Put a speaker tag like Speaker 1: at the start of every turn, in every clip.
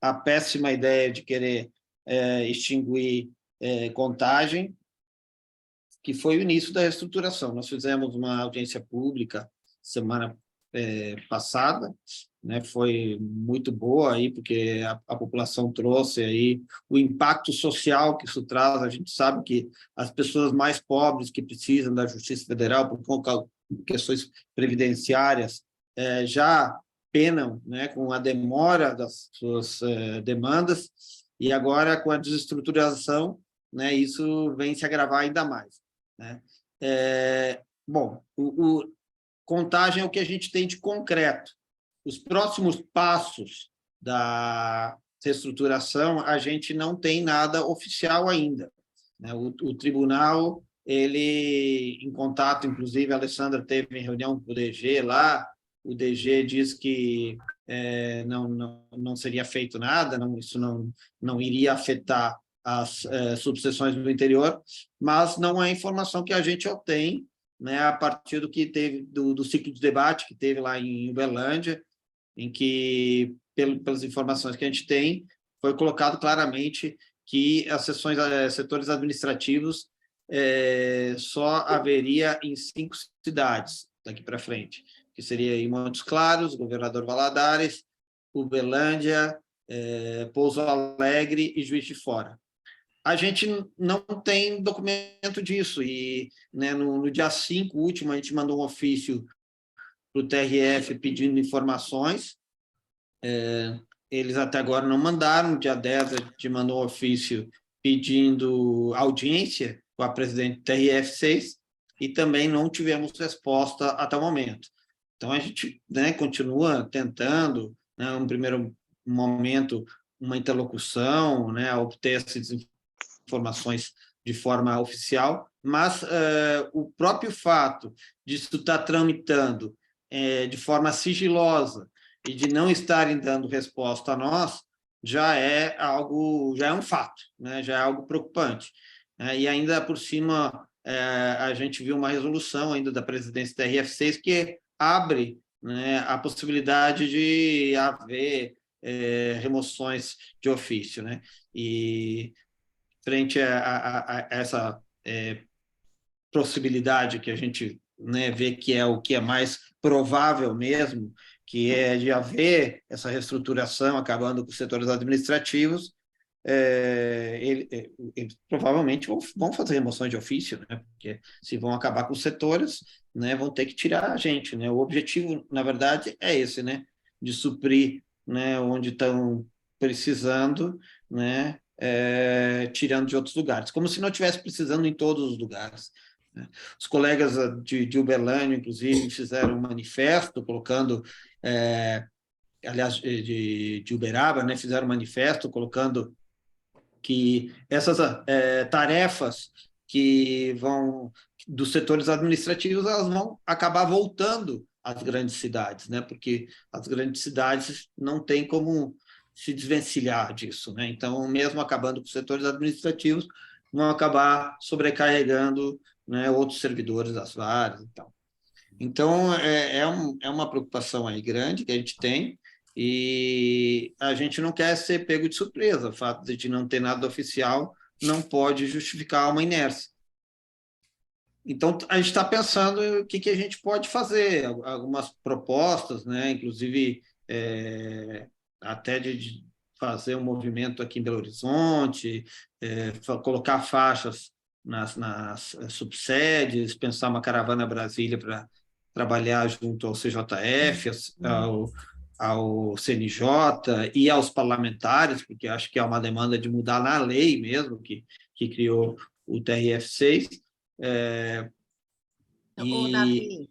Speaker 1: a péssima ideia de querer extinguir Contagem, que foi o início da reestruturação. Nós fizemos uma audiência pública semana passada, né? Foi muito boa aí, porque a população trouxe aí o impacto social que isso traz. A gente sabe que as pessoas mais pobres que precisam da Justiça Federal por questões previdenciárias já penam, né, com a demora das suas demandas, e agora, com a desestruturação, né, isso vem se agravar ainda mais, né? Bom, Contagem é o que a gente tem de concreto. Os próximos passos da reestruturação, a gente não tem nada oficial ainda, né? O tribunal, ele, em contato, inclusive, a Alessandra teve em reunião com o DG lá, o DG diz que não seria feito nada, isso não iria afetar as subseções do interior, mas não é informação que a gente obtém, né, a partir do que teve do ciclo de debate que teve lá em Uberlândia, em que, pelas informações que a gente tem, foi colocado claramente que as setores administrativos só haveria em 5 cidades daqui para frente, que seria em Montes Claros, Governador Valadares, Uberlândia, Pouso Alegre e Juiz de Fora. A gente não tem documento disso, e, né, no dia 5 último, a gente mandou um ofício para o TRF pedindo informações, eles até agora não mandaram. No dia 10 a gente mandou um ofício pedindo audiência com a presidente do TRF6 e também não tivemos resposta até o momento. Então, a gente, né, continua tentando, né, um primeiro momento, uma interlocução, né, obter essas informações de forma oficial, mas o próprio fato de isso estar tramitando de forma sigilosa e de não estarem dando resposta a nós, já é um fato, né? Já é algo preocupante. E ainda por cima, a gente viu uma resolução ainda da presidência da RF6 que abre, né, a possibilidade de haver remoções de ofício, né? E frente a essa possibilidade que a gente, né, vê que é o que é mais provável mesmo, que é de haver essa reestruturação acabando com os setores administrativos, eles provavelmente vão fazer remoções de ofício, né? Porque se vão acabar com os setores, né, vão ter que tirar a gente, né? O objetivo, na verdade, é esse, né? De suprir, né, onde estão precisando, né? Tirando de outros lugares, como se não estivesse precisando em todos os lugares, né? Os colegas de Uberlândia, inclusive, fizeram um manifesto colocando, aliás, de Uberaba, né, fizeram um manifesto colocando que essas tarefas que vão dos setores administrativos, elas vão acabar voltando às grandes cidades, né? Porque as grandes cidades não têm como se desvencilhar disso, né? Então, mesmo acabando com os setores administrativos, vão acabar sobrecarregando, né, outros servidores das áreas e tal. Então, é uma preocupação aí grande que a gente tem, e a gente não quer ser pego de surpresa. O fato de não ter nada oficial não pode justificar uma inércia. Então, a gente está pensando o que a gente pode fazer, algumas propostas, né? Inclusive, até de fazer um movimento aqui em Belo Horizonte, colocar faixas nas subsedes, pensar uma caravana Brasília para trabalhar junto ao CJF, ao CNJ e aos parlamentares, porque acho que é uma demanda de mudar na lei mesmo, que criou o TRF6.
Speaker 2: Davi,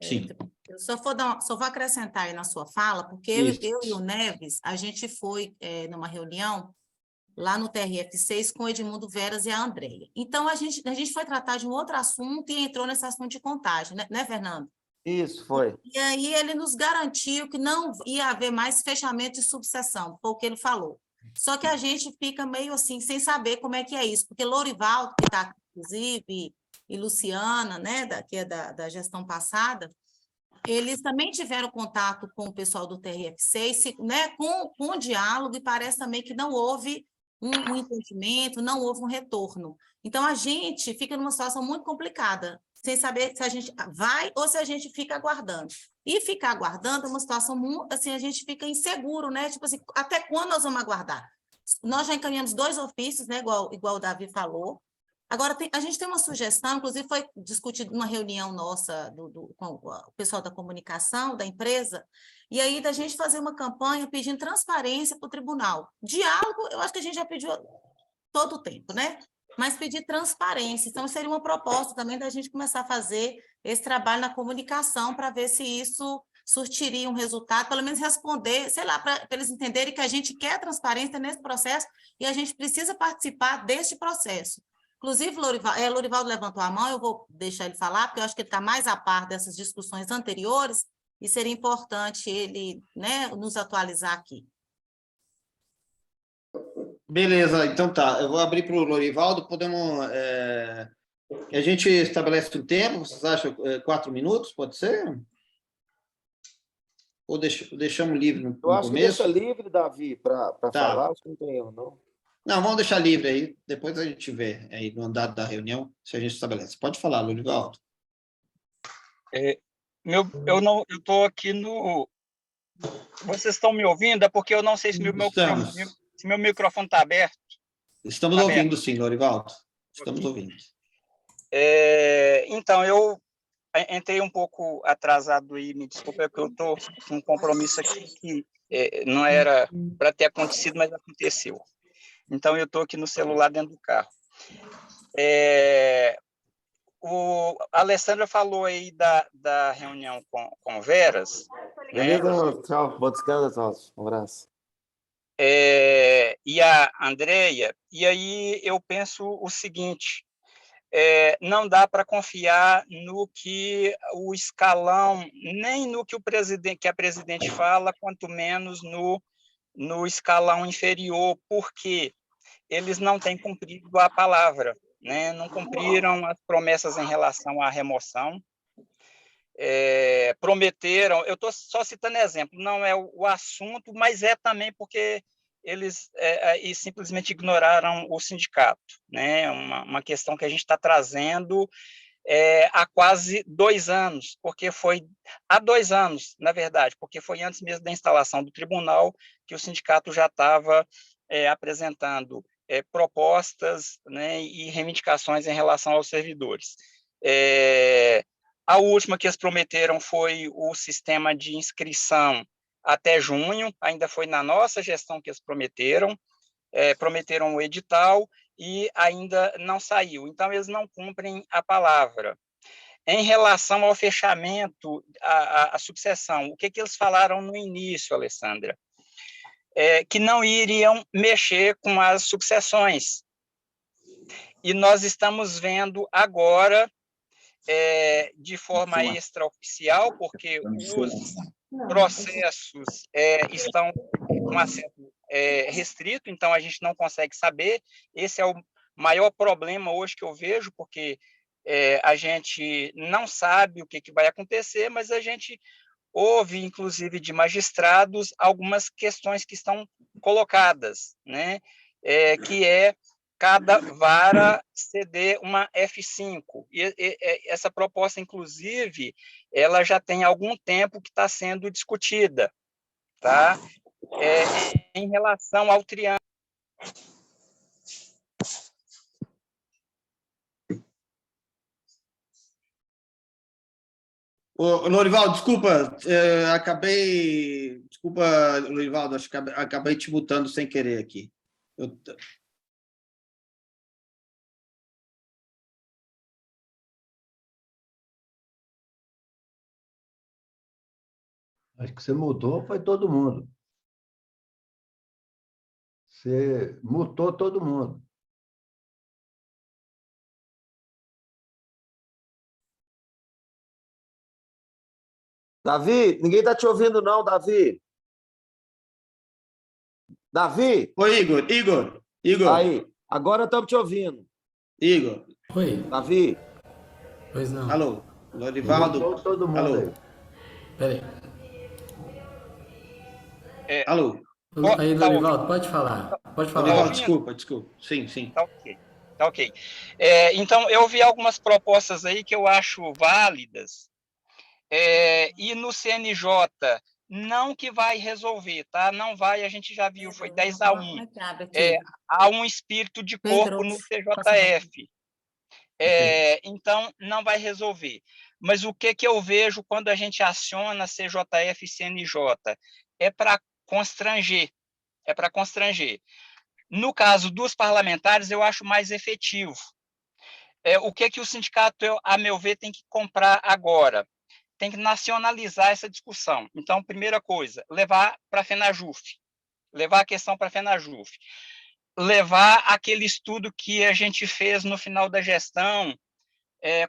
Speaker 1: sim.
Speaker 2: eu só vou acrescentar aí na sua fala, porque eu e o Neves, a gente foi numa reunião lá no TRF6 com o Edmundo Veras e a Andréia. Então, a gente foi tratar de um outro assunto e entrou nesse assunto de Contagem, né, Fernando?
Speaker 3: Isso, foi.
Speaker 2: E aí ele nos garantiu que não ia haver mais fechamento de subseção, foi o que ele falou. Só que a gente fica meio assim, sem saber como é que é isso, porque Lourival, que está aqui, inclusive, e Luciana, né, que é da gestão passada, eles também tiveram contato com o pessoal do TRF6, né, com diálogo, e parece também que não houve um entendimento, não houve um retorno. Então, a gente fica numa situação muito complicada, sem saber se a gente vai ou se a gente fica aguardando. E ficar aguardando é uma situação muito, assim, a gente fica inseguro, né? Tipo assim, até quando nós vamos aguardar? Nós já encaminhamos 2 ofícios, né, igual o Davi falou. Agora, a gente tem uma sugestão, inclusive foi discutido numa reunião nossa com o pessoal da comunicação da empresa, e aí da gente fazer uma campanha pedindo transparência para o tribunal. Diálogo, eu acho que a gente já pediu todo o tempo, né? Mas pedir transparência. Então, seria uma proposta também da gente começar a fazer esse trabalho na comunicação para ver se isso surtiria um resultado, pelo menos responder, sei lá, para eles entenderem que a gente quer transparência nesse processo e a gente precisa participar deste processo. Inclusive, Lorivaldo levantou a mão, eu vou deixar ele falar, porque eu acho que ele está mais a par dessas discussões anteriores, e seria importante ele, né, nos atualizar aqui.
Speaker 1: Beleza, então tá. Eu vou abrir para o Lorivaldo. Podemos. A gente estabelece um tempo, vocês acham 4 minutos? Pode ser? Ou deixamos livre no
Speaker 3: Eu acho que
Speaker 1: começo?
Speaker 3: deixa livre, Davi, para falar, acho que não tem erro, não.
Speaker 1: Não, vamos deixar livre aí, depois a gente vê aí no andar da reunião se a gente estabelece. Pode falar, Lorivaldo.
Speaker 4: Eu estou aqui no... Vocês estão me ouvindo? É porque eu não sei se meu microfone está aberto.
Speaker 1: Estamos ouvindo, sim, Lorivaldo. Estamos ouvindo.
Speaker 4: Então, eu entrei um pouco atrasado e me desculpa, é que eu estou com um compromisso aqui que não era para ter acontecido, mas aconteceu. Então, eu estou aqui no celular dentro do carro. A Alessandra falou aí da reunião com Veras.
Speaker 3: Beleza, né? Tchau, bom descanso, um abraço.
Speaker 4: E a Andrea, e aí eu penso o seguinte, não dá para confiar no que o escalão, nem no que a presidente fala, quanto menos no escalão inferior, porque eles não têm cumprido a palavra, né? Não cumpriram as promessas em relação à remoção, prometeram, eu estou só citando exemplo, não é o assunto, mas é também porque eles simplesmente ignoraram o sindicato, né? Uma questão que a gente está trazendo há quase 2 anos, porque foi há 2 anos, na verdade, porque foi antes mesmo da instalação do tribunal que o sindicato já estava apresentando propostas, né, e reivindicações em relação aos servidores. A última que eles prometeram foi o sistema de inscrição até junho, ainda foi na nossa gestão que eles prometeram o edital e ainda não saiu. Então, eles não cumprem a palavra. Em relação ao fechamento, a sucessão, o que eles falaram no início, Alessandra? Que não iriam mexer com as sucessões. E nós estamos vendo agora, de forma extraoficial, porque os processos estão com acesso restrito, então a gente não consegue saber. Esse é o maior problema hoje que eu vejo, porque a gente não sabe o que vai acontecer, mas a gente ouve, inclusive, de magistrados, algumas questões que estão colocadas, né? Que cada vara ceder uma F5. E essa proposta, inclusive, ela já tem algum tempo que está sendo discutida, tá? Em relação ao triângulo.
Speaker 1: Lorivaldo, desculpa, desculpa, Lorivaldo, acho que acabei te mutando sem querer aqui.
Speaker 5: Acho que você mutou, foi todo mundo. Você mutou todo mundo.
Speaker 3: Davi, ninguém está te ouvindo, não, Davi. Davi?
Speaker 1: Oi, Igor.
Speaker 3: Aí, agora estamos te ouvindo.
Speaker 1: Igor.
Speaker 6: Oi.
Speaker 3: Davi?
Speaker 6: Pois não.
Speaker 1: Alô, Lorivaldo.
Speaker 5: Mutou todo mundo.
Speaker 1: Alô.
Speaker 5: Aí.
Speaker 6: Peraí.
Speaker 1: Alô,
Speaker 6: Aí,
Speaker 4: Tá ouvindo?
Speaker 6: Lorivaldo, pode falar. Pode falar.
Speaker 1: Lorivaldo,
Speaker 4: ouvindo?
Speaker 1: desculpa. Sim, sim.
Speaker 4: Tá ok. Tá ok. Então, eu vi algumas propostas aí que eu acho válidas, e no CNJ, não que vai resolver, tá? Não vai, a gente já viu, foi 10-1. Há um espírito de corpo no TJF. Então, não vai resolver. Mas o que eu vejo quando a gente aciona CJF e CNJ? É para constranger. É para constranger. No caso dos parlamentares, eu acho mais efetivo. O que o sindicato, a meu ver, tem que comprar agora? Tem que nacionalizar essa discussão. Então, primeira coisa, levar para a FENAJUF, levar a questão para a FENAJUF, levar aquele estudo que a gente fez no final da gestão,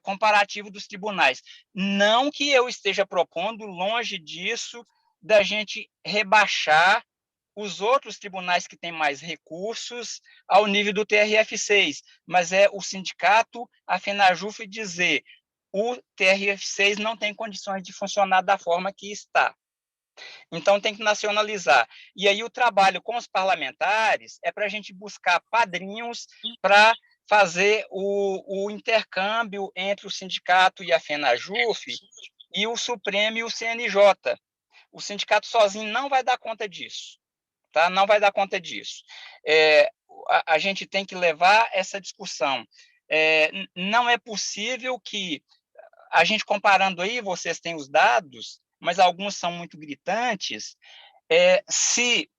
Speaker 4: comparativo dos tribunais. Não que eu esteja propondo, longe disso, da gente rebaixar os outros tribunais que têm mais recursos ao nível do TRF6, mas é o sindicato, a FENAJUF, dizer o TRF6 não tem condições de funcionar da forma que está. Então, tem que nacionalizar. E aí, o trabalho com os parlamentares é para a gente buscar padrinhos para fazer o intercâmbio entre o sindicato e a FENAJUF e o Supremo e o CNJ. O sindicato sozinho não vai dar conta disso. Tá? Não vai dar conta disso. A gente tem que levar essa discussão. Não é possível que, a gente comparando aí, vocês têm os dados, mas alguns são muito gritantes, se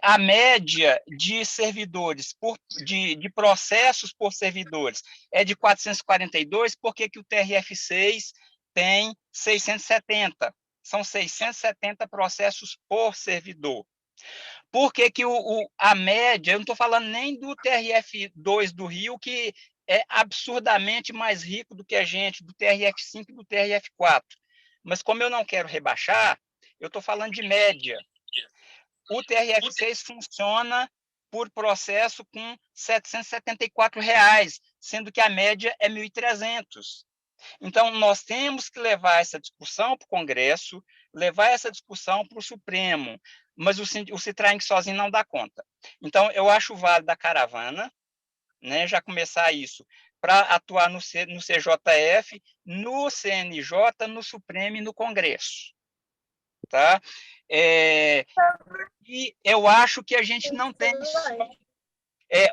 Speaker 4: a média de servidores, de processos por servidores é de 442, por que o TRF6 tem 670? São 670 processos por servidor. Por que a média, eu não estou falando nem do TRF2 do Rio, que é absurdamente mais rico do que a gente, do TRF5 e do TRF4. Mas como eu não quero rebaixar, eu estou falando de média. O TRF6 funciona por processo com R$ 774, sendo que a média é R$ 1.300. Então, nós temos que levar essa discussão para o Congresso, levar essa discussão para o Supremo, mas o Citraing sozinho não dá conta. Então, eu acho válido a caravana, né, já começar isso, para atuar no CJF, no CNJ, no Supremo e no Congresso. Tá? E eu acho que a gente não tem só...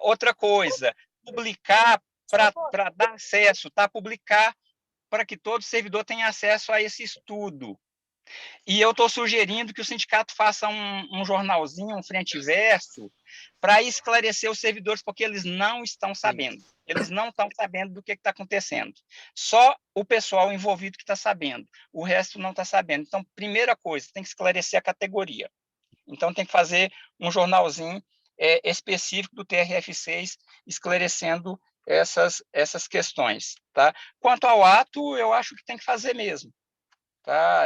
Speaker 4: outra coisa, publicar para dar acesso, tá? Publicar para que todo servidor tenha acesso a esse estudo. E eu estou sugerindo que o sindicato faça um jornalzinho, um frente e verso, para esclarecer os servidores, porque eles não estão sabendo. Eles não estão sabendo do que está acontecendo. Só o pessoal envolvido que está sabendo. O resto não está sabendo. Então, primeira coisa, tem que esclarecer a categoria. Então, tem que fazer um jornalzinho específico do TRF6, esclarecendo essas questões. Tá? Quanto ao ato, eu acho que tem que fazer mesmo. Tá?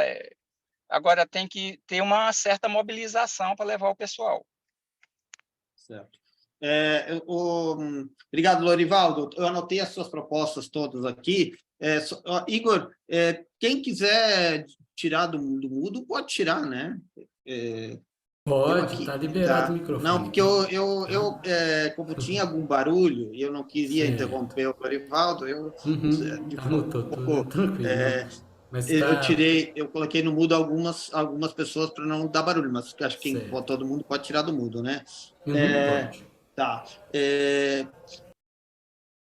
Speaker 4: Agora, tem que ter uma certa mobilização para levar o pessoal.
Speaker 1: Certo. Obrigado, Lorivaldo. Eu anotei as suas propostas todas aqui. Igor, quem quiser tirar do mudo, pode tirar, né?
Speaker 6: Pode, está liberado o microfone.
Speaker 1: Não, porque como tinha algum barulho e eu não queria interromper o Lorivaldo, eu...
Speaker 6: Anotou tudo, tranquilo.
Speaker 1: Eu coloquei no mudo algumas pessoas para não dar barulho, mas acho que todo mundo pode tirar do mudo, né?
Speaker 6: Pode.
Speaker 1: Tá.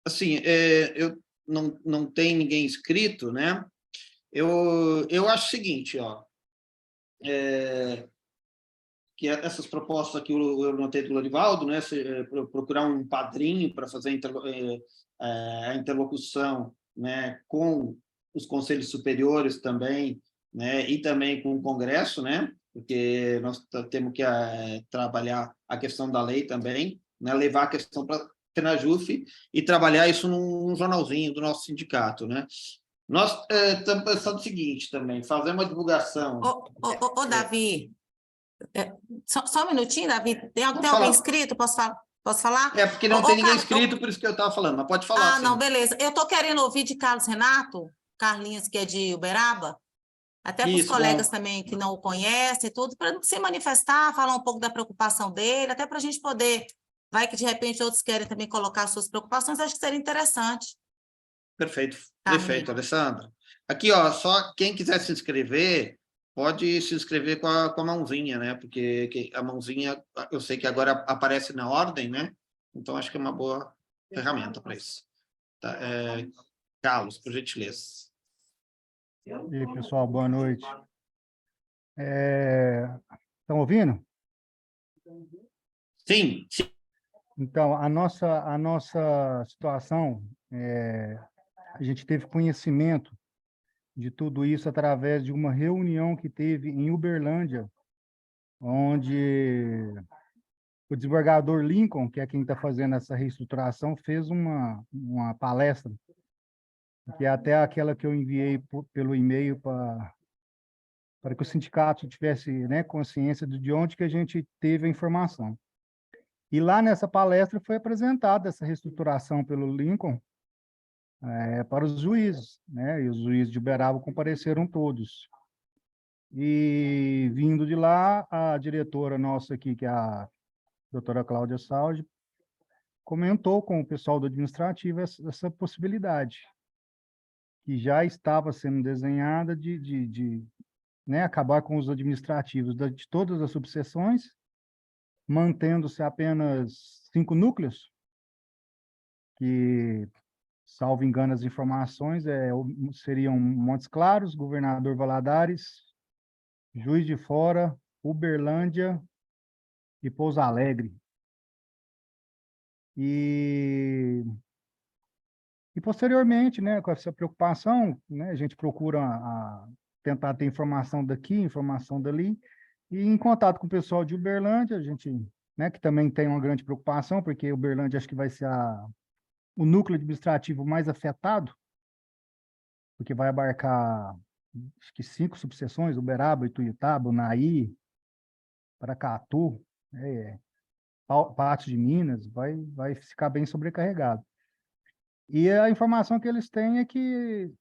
Speaker 1: Assim, eu não tem ninguém inscrito, né? Eu acho o seguinte, ó, que essas propostas aqui eu notei do Lorivaldo, né? Procurar um padrinho para fazer a interlocução, né, com os conselhos superiores também, né, e também com o Congresso, né, porque nós temos que trabalhar a questão da lei também, né, levar a questão para a FENAJUF e trabalhar isso num jornalzinho do nosso sindicato, né. Nós estamos pensando o seguinte também, fazer uma divulgação...
Speaker 2: Davi, só um minutinho, Davi, tem alguém inscrito? Posso falar?
Speaker 1: Porque não tem ninguém inscrito, por isso que eu estava falando, mas pode falar.
Speaker 2: Não, beleza. Eu estou querendo ouvir de Carlos Renato, Carlinhos, que é de Uberaba, Até para os
Speaker 1: Isso,
Speaker 2: colegas
Speaker 1: bom.
Speaker 2: também que não o conhecem, tudo, para se manifestar, falar um pouco da preocupação dele, até para a gente poder, vai que de repente outros querem também colocar suas preocupações, acho que seria interessante.
Speaker 1: Perfeito,
Speaker 2: Carlinhos.
Speaker 1: perfeito, Alessandra. Aqui, ó, só quem quiser se inscrever, pode se inscrever com a mãozinha, né? Porque a mãozinha, eu sei que agora aparece na ordem, né? Então, acho que é uma boa ferramenta para isso. Tá, Carlos, por gentileza.
Speaker 7: E aí, pessoal, boa noite. Estão ouvindo?
Speaker 1: Sim, sim.
Speaker 7: Então, a nossa situação, a gente teve conhecimento de tudo isso através de uma reunião que teve em Uberlândia, onde o desembargador Lincoln, que é quem está fazendo essa reestruturação, fez uma palestra, que é até aquela que eu enviei pelo e-mail para que o sindicato tivesse, né, consciência de onde que a gente teve a informação. E lá nessa palestra foi apresentada essa reestruturação pelo Lincoln para os juízes, né? E os juízes de Uberaba compareceram todos. E vindo de lá, a diretora nossa aqui, que é a doutora Cláudia Saldi, comentou com o pessoal do administrativo essa possibilidade, que já estava sendo desenhada né, acabar com os administrativos de todas as subseções, mantendo-se apenas 5 núcleos, que, salvo engano as informações, seriam Montes Claros, Governador Valadares, Juiz de Fora, Uberlândia e Pouso Alegre. E posteriormente, né, com essa preocupação, né, a gente procura tentar ter informação daqui, informação dali, e em contato com o pessoal de Uberlândia, a gente, né, que também tem uma grande preocupação, porque Uberlândia acho que vai ser o núcleo administrativo mais afetado, porque vai abarcar, acho que 5 subseções, Uberaba, Ituiutaba, Unaí, Paracatu, Patos de Minas, vai ficar bem sobrecarregado. E a informação que eles têm é que,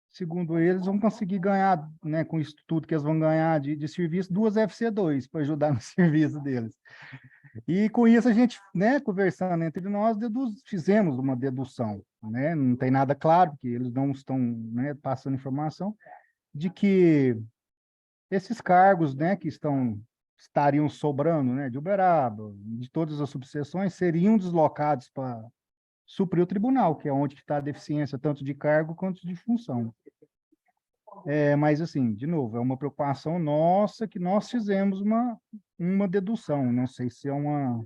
Speaker 7: segundo eles, vão conseguir ganhar, né, com isso tudo que eles vão ganhar de serviço, 2 FC2 para ajudar no serviço deles. E com isso a gente, né, conversando entre nós, fizemos uma dedução, né? Não tem nada claro, porque eles não estão, né, passando informação, de que esses cargos, né, que estariam sobrando, né, de Uberaba, de todas as subseções, seriam deslocados para suprir o tribunal, que é onde está a deficiência tanto de cargo quanto de função. Mas, assim, de novo, é uma preocupação nossa que nós fizemos uma dedução. Não sei se é uma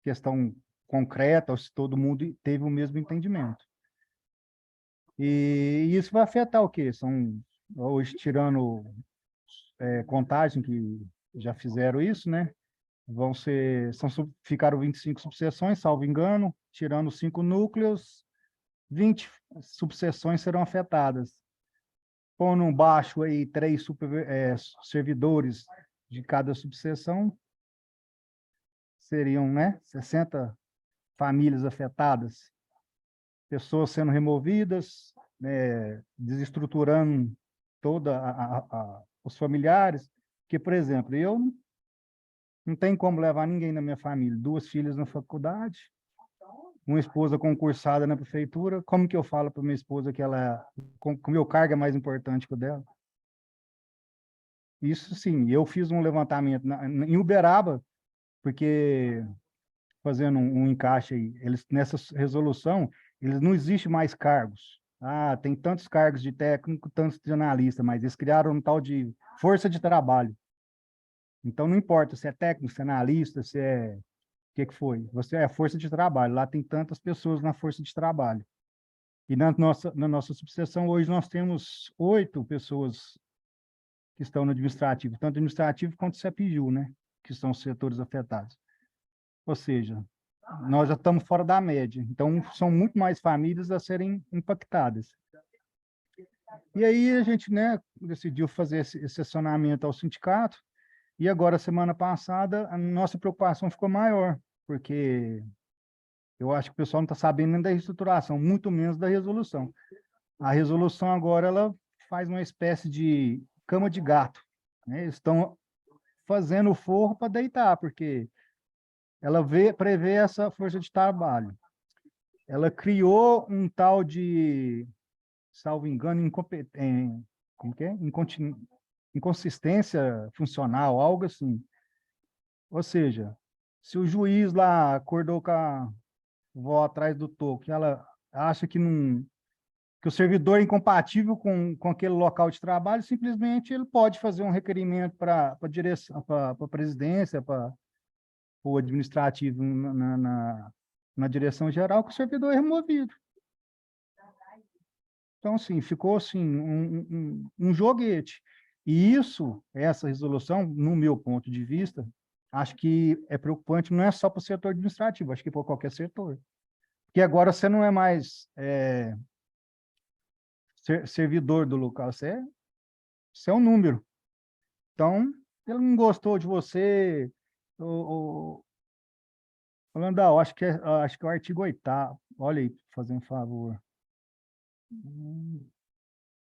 Speaker 7: questão concreta ou se todo mundo teve o mesmo entendimento. E isso vai afetar o quê? Hoje, tirando contagem, que já fizeram isso, né? Ficaram 25 subseções, salvo engano, tirando 5 núcleos, 20 subseções serão afetadas. Pondo baixo aí 3 servidores de cada subseção, seriam, né, 60 famílias afetadas, pessoas sendo removidas, né, desestruturando os familiares, que, por exemplo, eu não tenho como levar ninguém na minha família, 2 filhas na faculdade, uma esposa concursada na prefeitura, como que eu falo para minha esposa que o meu cargo é mais importante que o dela? Isso sim, eu fiz um levantamento em Uberaba, porque, fazendo um encaixe aí, nessa resolução, não existe mais cargos. Tem tantos cargos de técnico, tantos de analista, mas eles criaram um tal de força de trabalho. Então, não importa se é técnico, se é analista, se é... O que foi? Você é força de trabalho. Lá tem tantas pessoas na força de trabalho. E na nossa subseção, hoje, nós temos 8 pessoas que estão no administrativo, tanto administrativo quanto CEPIJU, né? Que são os setores afetados. Ou seja, nós já estamos fora da média. Então, são muito mais famílias a serem impactadas. E aí, a gente, né, decidiu fazer esse acionamento ao sindicato. E agora, semana passada, a nossa preocupação ficou maior, porque eu acho que o pessoal não está sabendo nem da reestruturação, muito menos da resolução. A resolução agora, ela faz uma espécie de cama de gato, né? Eles estão fazendo o forro para deitar, porque ela prevê essa força de trabalho. Ela criou um tal de, salvo engano, como que é? Inconsistência funcional, algo assim. Ou seja, se o juiz lá acordou com a vó atrás do toco, e ela acha que que o servidor é incompatível com aquele local de trabalho, simplesmente ele pode fazer um requerimento para a direção, para a presidência, para o administrativo na direção geral, que o servidor é removido. Então, assim, ficou assim, um joguete. E essa resolução, no meu ponto de vista, acho que é preocupante, não é só para o setor administrativo, acho que para qualquer setor. Porque agora você não é mais servidor do local, você é um número. Então, ele não gostou de você, Landau, acho que é o artigo 8º. Olha aí, fazer um favor.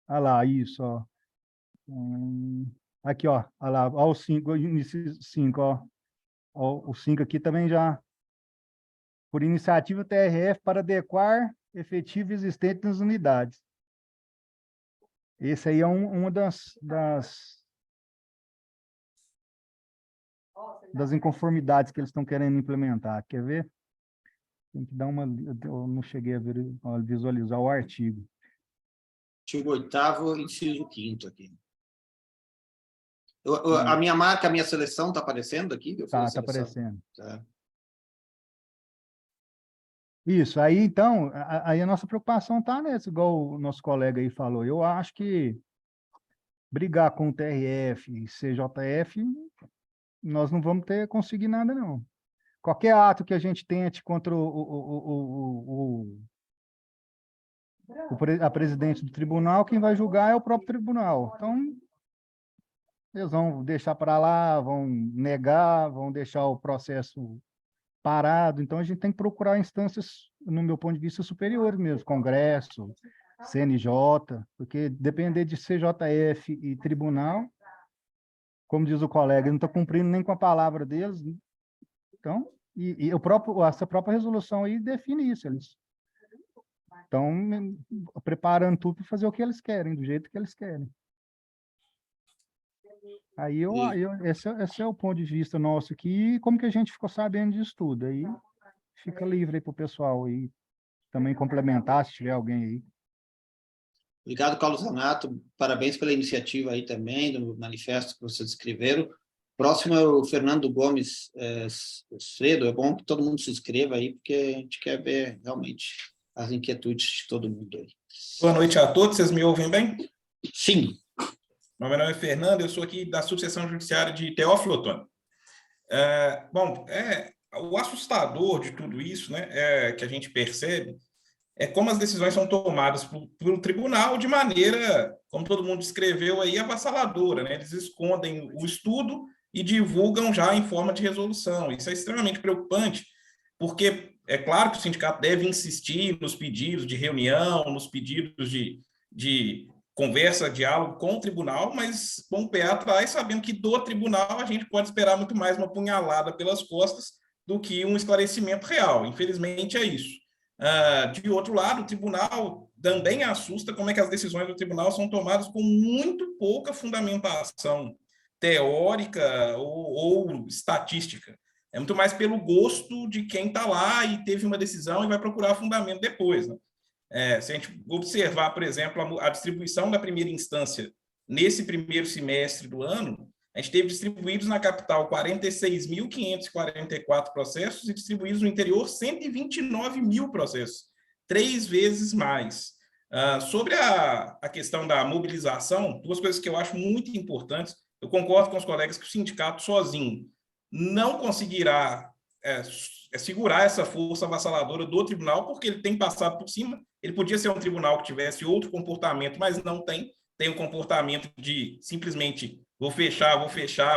Speaker 7: Olha lá, isso, ó. Aqui, ó. Olha lá, ó, o 5, o início 5, ó. Ó. O 5 aqui também já. Por iniciativa TRF para adequar efetivo existente nas unidades. Esse aí é uma das inconformidades que eles estão querendo implementar. Quer ver? Tem que dar uma... Eu não cheguei a visualizar o artigo.
Speaker 1: Artigo 8º, inciso 5º aqui. A minha marca, a minha seleção está aparecendo aqui?
Speaker 7: Está aparecendo.
Speaker 1: Tá.
Speaker 7: Isso, aí então, aí a nossa preocupação está nessa, igual o nosso colega aí falou. Eu acho que brigar com o TRF e CJF, nós não vamos conseguir nada, não. Qualquer ato que a gente tente contra a presidente do tribunal, quem vai julgar é o próprio tribunal. Então, eles vão deixar para lá, vão negar, vão deixar o processo parado. Então, a gente tem que procurar instâncias, no meu ponto de vista, superiores mesmo, Congresso, CNJ, porque depender de CJF e tribunal, como diz o colega, não está cumprindo nem com a palavra deles. Então, essa própria resolução aí define isso. Eles estão preparando tudo para fazer o que eles querem, do jeito que eles querem. Aí esse é o ponto de vista nosso aqui, como que a gente ficou sabendo disso tudo. Aí fica livre aí para o pessoal aí também complementar, se tiver alguém aí.
Speaker 1: Obrigado, Carlos Zanato. Parabéns pela iniciativa aí também, do manifesto que vocês escreveram. Próximo é o Fernando Gomes Fredo. É bom que todo mundo se inscreva aí, porque a gente quer ver realmente as inquietudes de todo mundo aí.
Speaker 8: Boa noite a todos. Vocês me ouvem bem?
Speaker 1: Sim.
Speaker 8: Meu nome é Fernando, eu sou aqui da subseção judiciária de Teófilo Otoni. O assustador de tudo isso, né, que a gente percebe, é como as decisões são tomadas pelo tribunal de maneira, como todo mundo descreveu aí, avassaladora, né? Eles escondem o estudo e divulgam já em forma de resolução. Isso é extremamente preocupante, porque é claro que o sindicato deve insistir nos pedidos de reunião, nos pedidos de conversa, diálogo com o tribunal, mas com o pé atrás, sabendo que do tribunal a gente pode esperar muito mais uma punhalada pelas costas do que um esclarecimento real. Infelizmente, é isso. De outro lado, o tribunal também assusta como é que as decisões do tribunal são tomadas com muito pouca fundamentação teórica ou estatística. É muito mais pelo gosto de quem está lá e teve uma decisão e vai procurar fundamento depois, né? Se a gente observar, por exemplo, a distribuição da primeira instância nesse primeiro semestre do ano, a gente teve distribuídos na capital 46.544 processos e distribuídos no interior 129 mil processos, 3 vezes mais. Sobre a questão da mobilização, 2 coisas que eu acho muito importantes. Eu concordo com os colegas que o sindicato sozinho não conseguirá segurar essa força avassaladora do tribunal, porque ele tem passado por cima. Ele podia ser um tribunal que tivesse outro comportamento, mas não tem. Tem um comportamento de simplesmente vou fechar,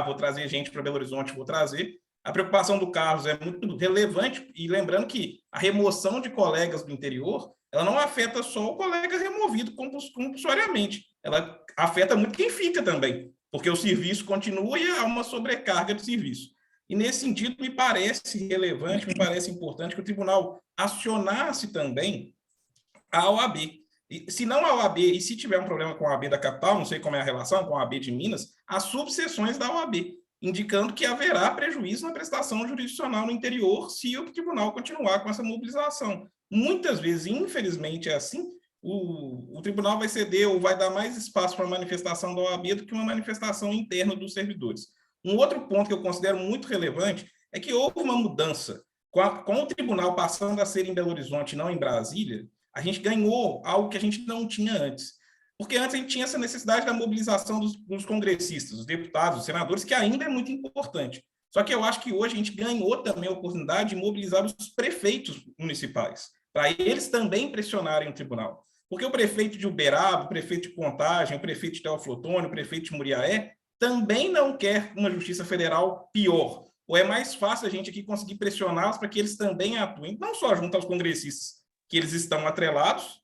Speaker 8: vou trazer gente para Belo Horizonte, vou trazer. A preocupação do Carlos é muito relevante, e lembrando que a remoção de colegas do interior ela não afeta só o colega removido compulsoriamente, ela afeta muito quem fica também, porque o serviço continua e há uma sobrecarga de serviço. E, nesse sentido, me parece relevante, me parece importante que o tribunal acionasse também a OAB. E, se não a OAB, e se tiver um problema com a OAB da capital, não sei como é a relação com a OAB de Minas, as subseções da OAB, indicando que haverá prejuízo na prestação jurisdicional no interior se o tribunal continuar com essa mobilização. Muitas vezes, infelizmente, é assim, o tribunal vai ceder ou vai dar mais espaço para a manifestação da OAB do que uma manifestação interna dos servidores. Um outro ponto que eu considero muito relevante é que houve uma mudança. Com o tribunal passando a ser em Belo Horizonte, não em Brasília, a gente ganhou algo que a gente não tinha antes. Porque antes a gente tinha essa necessidade da mobilização dos congressistas, dos deputados, dos senadores, que ainda é muito importante. Só que eu acho que hoje a gente ganhou também a oportunidade de mobilizar os prefeitos municipais, para eles também pressionarem o tribunal. Porque o prefeito de Uberaba, o prefeito de Contagem, o prefeito de Teófilo Otoni, o prefeito de Muriaé, também não quer uma justiça federal pior. Ou é mais fácil a gente aqui conseguir pressioná-los para que eles também atuem, não só junto aos congressistas, que eles estão atrelados,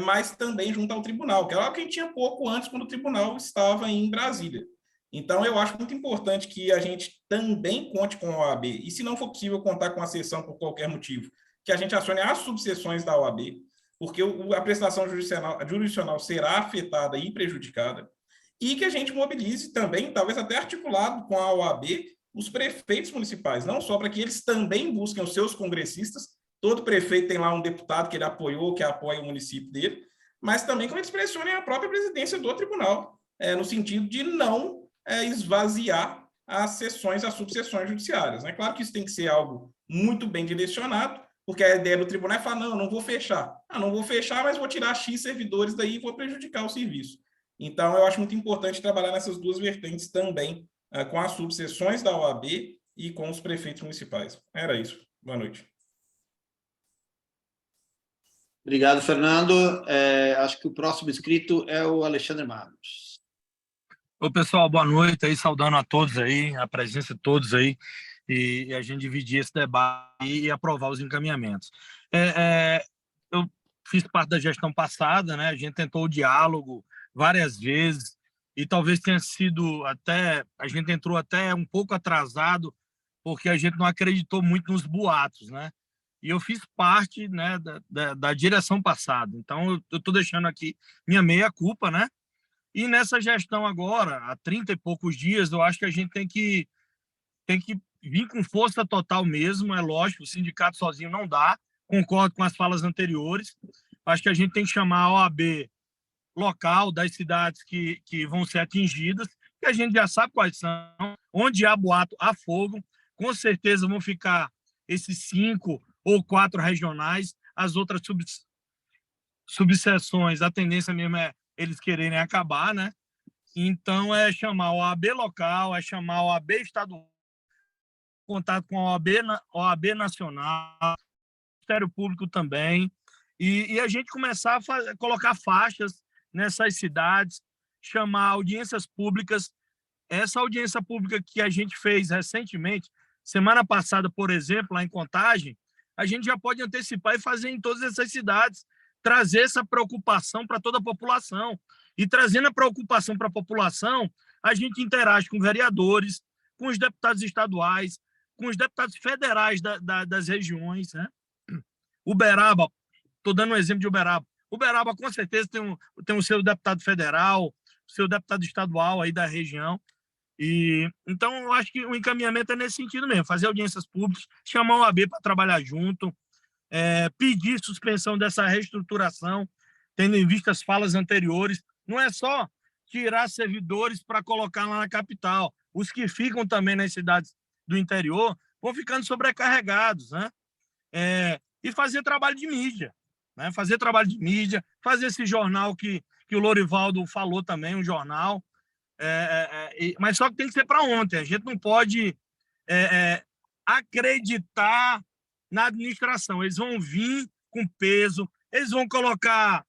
Speaker 8: mas também junto ao tribunal, que era algo que a gente tinha pouco antes, quando o tribunal estava em Brasília. Então, eu acho muito importante que a gente também conte com a OAB, e se não for possível contar com a sessão por qualquer motivo, que a gente acione as subseções da OAB, porque a prestação jurisdicional será afetada e prejudicada, e que a gente mobilize também, talvez até articulado com a OAB, os prefeitos municipais, não só para que eles também busquem os seus congressistas, todo prefeito tem lá um deputado que ele apoiou, que apoia o município dele, mas também como eles pressionem a própria presidência do tribunal, no sentido de não esvaziar as sessões, as subseções judiciárias. É claro que isso tem que ser algo muito bem direcionado, porque a ideia do tribunal é falar, não vou fechar. Não vou fechar, mas vou tirar X servidores daí e vou prejudicar o serviço. Então, eu acho muito importante trabalhar nessas duas vertentes também, com as subseções da OAB e com os prefeitos municipais. Era isso. Boa noite.
Speaker 1: Obrigado, Fernando. Acho que o próximo inscrito é o Alexandre Magros.
Speaker 9: Ô, pessoal, boa noite aí, saudando a todos aí, a presença de todos aí, e a gente dividir esse debate e aprovar os encaminhamentos. Eu fiz parte da gestão passada, né? A gente tentou o diálogo várias vezes, e talvez tenha sido a gente entrou até um pouco atrasado, porque a gente não acreditou muito nos boatos, né? E eu fiz parte, né, da direção passada. Então, eu estou deixando aqui minha meia-culpa, né? E nessa gestão agora, há 30 e poucos dias, eu acho que a gente tem que vir com força total mesmo, é lógico, o sindicato sozinho não dá, concordo com as falas anteriores, acho que a gente tem que chamar a OAB local das cidades que vão ser atingidas, que a gente já sabe quais são, onde há boato, há fogo, com certeza vão ficar esses 5 ou 4 regionais, as outras subseções, a tendência mesmo é eles quererem acabar, né? Então, é chamar a OAB local, é chamar a OAB estadual, contato com a OAB nacional, Ministério Público também, e a gente começar a colocar faixas nessas cidades, chamar audiências públicas. Essa audiência pública que a gente fez recentemente, semana passada, por exemplo, lá em Contagem, a gente já pode antecipar e fazer em todas essas cidades, trazer essa preocupação para toda a população. E trazendo a preocupação para a população, a gente interage com vereadores, com os deputados estaduais, com os deputados federais das regiões, né? Uberaba, estou dando um exemplo de Uberaba. Uberaba, com certeza, tem o seu deputado federal, o seu deputado estadual aí da região. E então, eu acho que o encaminhamento é nesse sentido mesmo, fazer audiências públicas, chamar o OAB para trabalhar junto, pedir suspensão dessa reestruturação, tendo em vista as falas anteriores. Não é só tirar servidores para colocar lá na capital. Os que ficam também nas cidades do interior vão ficando sobrecarregados, né? E fazer trabalho de mídia, né? Fazer trabalho de mídia, fazer esse jornal que o Lorivaldo falou também, um jornal. Mas só que tem que ser para ontem. A gente não pode acreditar na administração. Eles vão vir com peso, eles vão colocar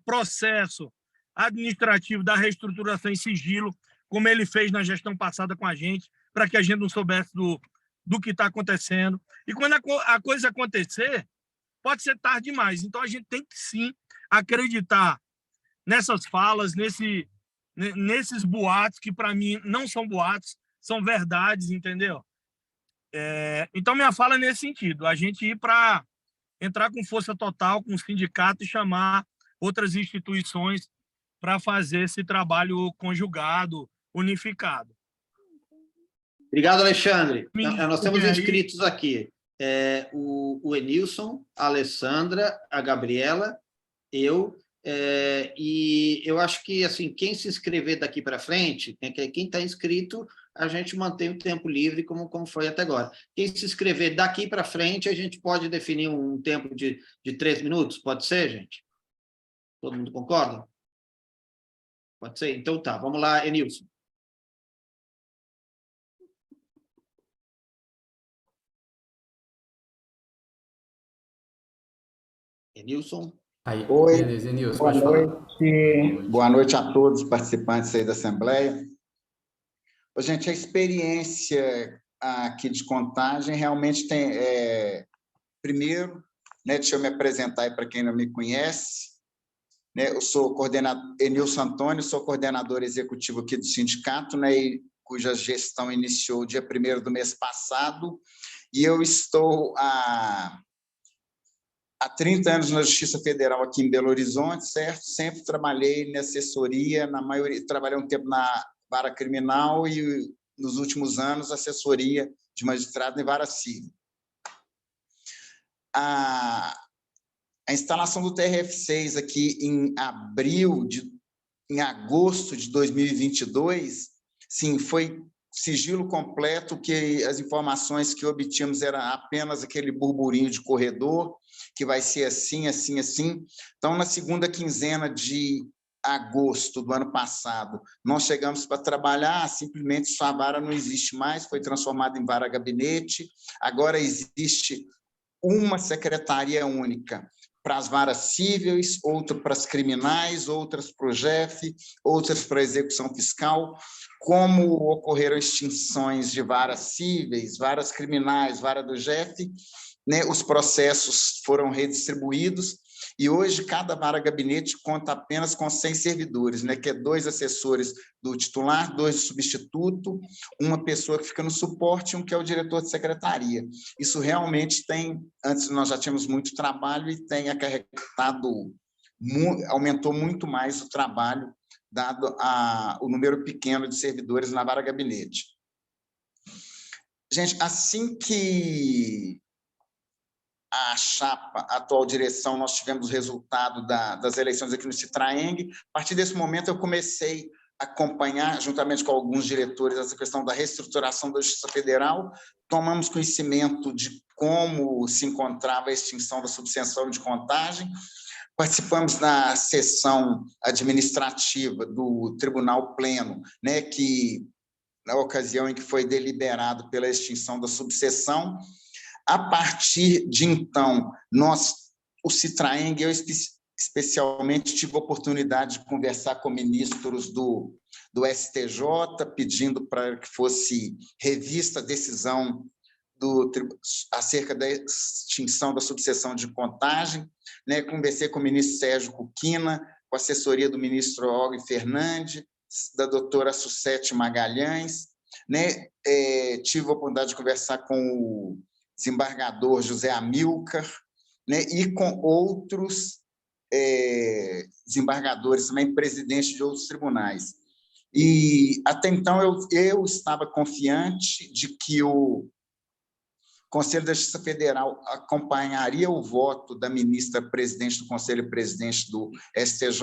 Speaker 9: processo administrativo da reestruturação em sigilo, como ele fez na gestão passada com a gente, para que a gente não soubesse do que está acontecendo. E quando a coisa acontecer, pode ser tarde demais. Então, a gente tem que, sim, acreditar nessas falas, nesses boatos, que, para mim, não são boatos, são verdades, entendeu? Então, minha fala é nesse sentido, a gente entrar com força total com o sindicato e chamar outras instituições para fazer esse trabalho conjugado, unificado.
Speaker 1: Obrigado, Alexandre. Nós temos inscritos aqui o Enilson, a Alessandra, a Gabriela, eu, e eu acho que, assim, quem se inscrever daqui para frente, quem está inscrito, a gente mantém o tempo livre como foi até agora. Quem se inscrever daqui para frente, a gente pode definir um tempo de 3 minutos, pode ser, gente? Todo mundo concorda? Pode ser? Então tá, vamos lá, Enilson. Enilson.
Speaker 6: Aí,
Speaker 10: Oi,
Speaker 6: beleza, Enilson,
Speaker 10: boa
Speaker 6: pode falar.
Speaker 10: noite. Boa noite a todos os participantes aí da Assembleia. Ô, gente, a experiência aqui de Contagem realmente tem... primeiro, né, deixa eu me apresentar aí para quem não me conhece. Né, eu sou coordenador, Enilson Antônio, sou coordenador executivo aqui do sindicato, né, cuja gestão iniciou dia 1º do mês passado, e eu estou há 30 anos na Justiça Federal aqui em Belo Horizonte, certo? Sempre trabalhei na assessoria, na maioria, trabalhei um tempo na vara criminal e, nos últimos anos, assessoria de magistrado em vara civil. A instalação do TRF6 aqui em agosto de 2022, sim, foi sigilo completo, que as informações que obtínhamos eram apenas aquele burburinho de corredor, que vai ser assim, assim, assim. Então, na segunda quinzena de agosto do ano passado, nós chegamos para trabalhar, simplesmente sua vara não existe mais, foi transformada em vara gabinete, agora existe uma secretaria única para as varas cíveis, outra para as criminais, outras para o JEF, outras para a execução fiscal. Como ocorreram extinções de varas cíveis, varas criminais, vara do JEF, né, os processos foram redistribuídos e hoje cada vara gabinete conta apenas com 100 servidores, né, que é 2 assessores do titular, 2 do substituto, uma pessoa que fica no suporte e um que é o diretor de secretaria. Isso realmente antes nós já tínhamos muito trabalho e tem acarretado, aumentou muito mais o trabalho, dado o número pequeno de servidores na vara gabinete. Gente, assim que a chapa, a atual direção, nós tivemos o resultado das eleições aqui no Citraeng, a partir desse momento eu comecei a acompanhar, juntamente com alguns diretores, essa questão da reestruturação da Justiça Federal, tomamos conhecimento de como se encontrava a extinção da subseção de Contagem, participamos da sessão administrativa do Tribunal Pleno, né, que, na ocasião em que foi deliberado pela extinção da subseção. A partir de então, o Citraeng, eu especialmente tive a oportunidade de conversar com ministros do STJ, pedindo para que fosse revista a decisão acerca da extinção da subseção de Contagem, né? Conversei com o ministro Sérgio Cuquina, com a assessoria do ministro Og Fernandes, da doutora Sucete Magalhães, né? Tive a oportunidade de conversar com o desembargador José Amilcar, né? E com outros desembargadores, também presidentes de outros tribunais. E, até então, eu estava confiante de que o Conselho da Justiça Federal acompanharia o voto da ministra-presidente do Conselho e presidente do STJ,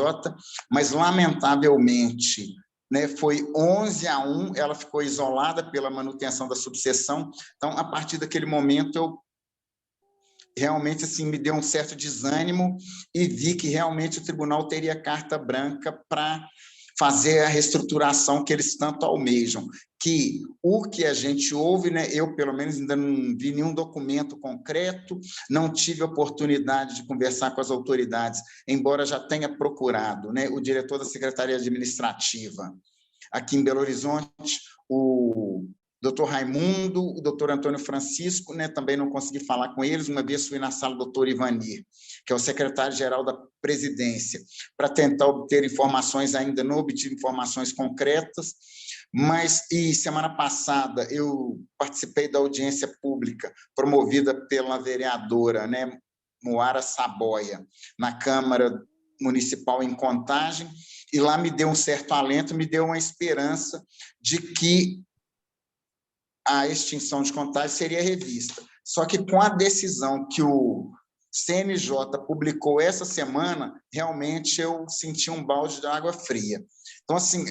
Speaker 10: mas, lamentavelmente, né, foi 11-1, ela ficou isolada pela manutenção da subseção. Então, a partir daquele momento, eu realmente assim, me deu um certo desânimo e vi que realmente o tribunal teria carta branca para fazer a reestruturação que eles tanto almejam, que o que a gente ouve, né, eu pelo menos ainda não vi nenhum documento concreto, não tive a oportunidade de conversar com as autoridades, embora já tenha procurado, né, o diretor da Secretaria Administrativa aqui em Belo Horizonte, o doutor Raimundo, o doutor Antônio Francisco, né, também não consegui falar com eles, uma vez fui na sala do doutor Ivanir, que é o secretário-geral da presidência, para tentar obter informações, ainda não obtive informações concretas, e semana passada eu participei da audiência pública promovida pela vereadora, né, Moara Saboia, na Câmara Municipal em Contagem, e lá me deu um certo alento, me deu uma esperança de que a extinção de Contagem seria revista. Só que com a decisão que o CNJ publicou essa semana, realmente eu senti um balde de água fria. Então, assim,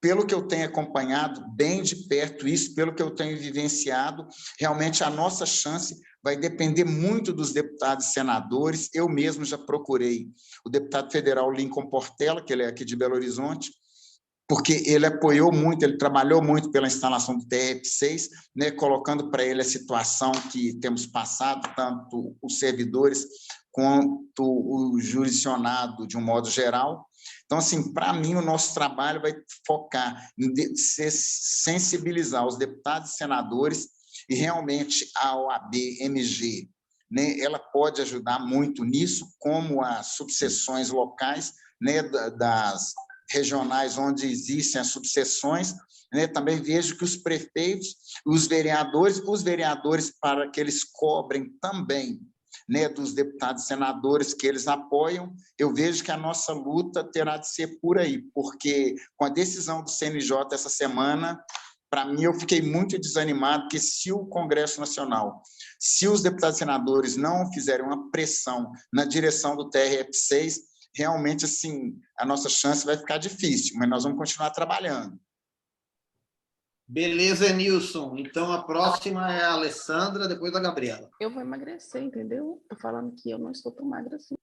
Speaker 10: pelo que eu tenho acompanhado bem de perto isso, pelo que eu tenho vivenciado, realmente a nossa chance vai depender muito dos deputados e senadores. Eu mesmo já procurei o deputado federal Lincoln Portela, que ele é aqui de Belo Horizonte, porque ele apoiou muito, ele trabalhou muito pela instalação do TRF6, né, colocando para ele a situação que temos passado, tanto os servidores quanto o jurisdicionado, de um modo geral. Então, assim, para mim, o nosso trabalho vai focar em sensibilizar os deputados e senadores, e realmente a OAB-MG, né, ela pode ajudar muito nisso, como as subseções locais, né, das regionais onde existem as subseções, né, também vejo que os prefeitos, os vereadores, para que eles cobrem também, né, dos deputados e senadores que eles apoiam, eu vejo que a nossa luta terá de ser por aí, porque com a decisão do CNJ essa semana, para mim, eu fiquei muito desanimado, porque se o Congresso Nacional, se os deputados e senadores não fizerem uma pressão na direção do TRF6, realmente, assim, a nossa chance vai ficar difícil, mas nós vamos continuar trabalhando.
Speaker 1: Beleza, Nilson. Então, a próxima é a Alessandra, depois a Gabriela.
Speaker 11: Eu vou emagrecer, entendeu? Tô falando que eu não estou tão magra assim.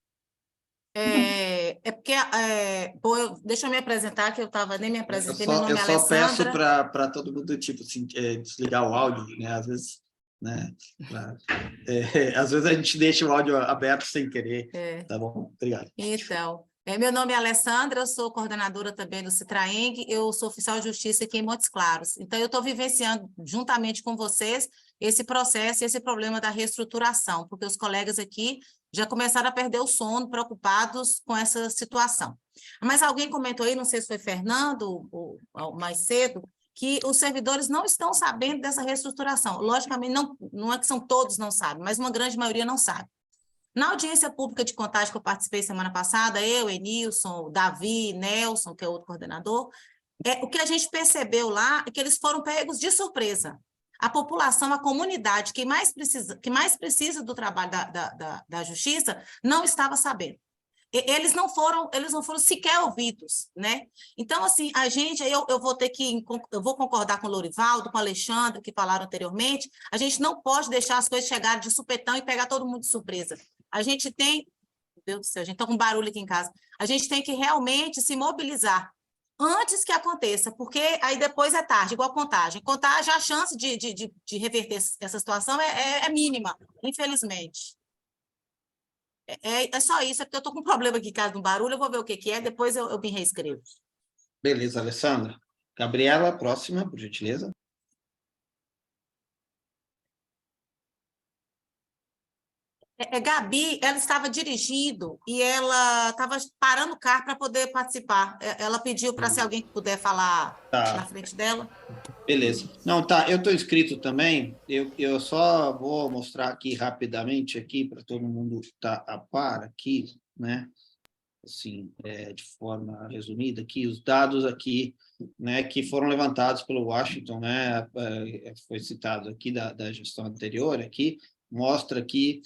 Speaker 2: Bom, deixa eu me apresentar, que eu nem me apresentei. Meu nome é
Speaker 1: só peço
Speaker 2: Alessandra.
Speaker 1: para todo mundo, tipo, assim, desligar o áudio, né? Às vezes, né? Às vezes a gente deixa o áudio aberto sem querer. Tá bom? Obrigado.
Speaker 2: Então, meu nome é Alessandra, eu sou coordenadora também do Citraeng, eu sou oficial de justiça aqui em Montes Claros. Então, eu estou vivenciando, juntamente com vocês, esse processo, esse problema da reestruturação, porque os colegas aqui já começaram a perder o sono, preocupados com essa situação. Mas alguém comentou aí, não sei se foi Fernando ou mais cedo, que os servidores não estão sabendo dessa reestruturação. Logicamente, não é que são todos não sabem, mas uma grande maioria não sabe. Na audiência pública de Contagem que eu participei semana passada, eu, Enilson, Davi, Nelson, que é outro coordenador, o que a gente percebeu lá é que eles foram pegos de surpresa. A população, a comunidade que mais precisa do trabalho da justiça não estava sabendo. Eles não foram sequer ouvidos, né? Então, assim, a gente, eu vou concordar com o Lorivaldo, com o Alexandre, que falaram anteriormente, a gente não pode deixar as coisas chegarem de supetão e pegar todo mundo de surpresa. A gente tem, meu Deus do céu, a gente está com barulho aqui em casa, a gente tem que realmente se mobilizar antes que aconteça, porque aí depois é tarde, igual Contagem. Contagem, a chance de reverter essa situação é mínima, infelizmente. É só isso, é porque eu estou com um problema aqui em casa no barulho, eu vou ver o que é, depois eu me reescrevo.
Speaker 1: Beleza, Alessandra. Gabriela, próxima, por gentileza.
Speaker 2: Gabi, ela estava dirigindo e ela estava parando o carro para poder participar. Ela pediu para se alguém puder falar na frente dela.
Speaker 1: Beleza. Não, tá, eu estou inscrito também, eu só vou mostrar aqui rapidamente aqui para todo mundo estar a par aqui, né? Assim, de forma resumida aqui, os dados aqui, né, que foram levantados pelo Washington, né, foi citado aqui da gestão anterior aqui, mostra que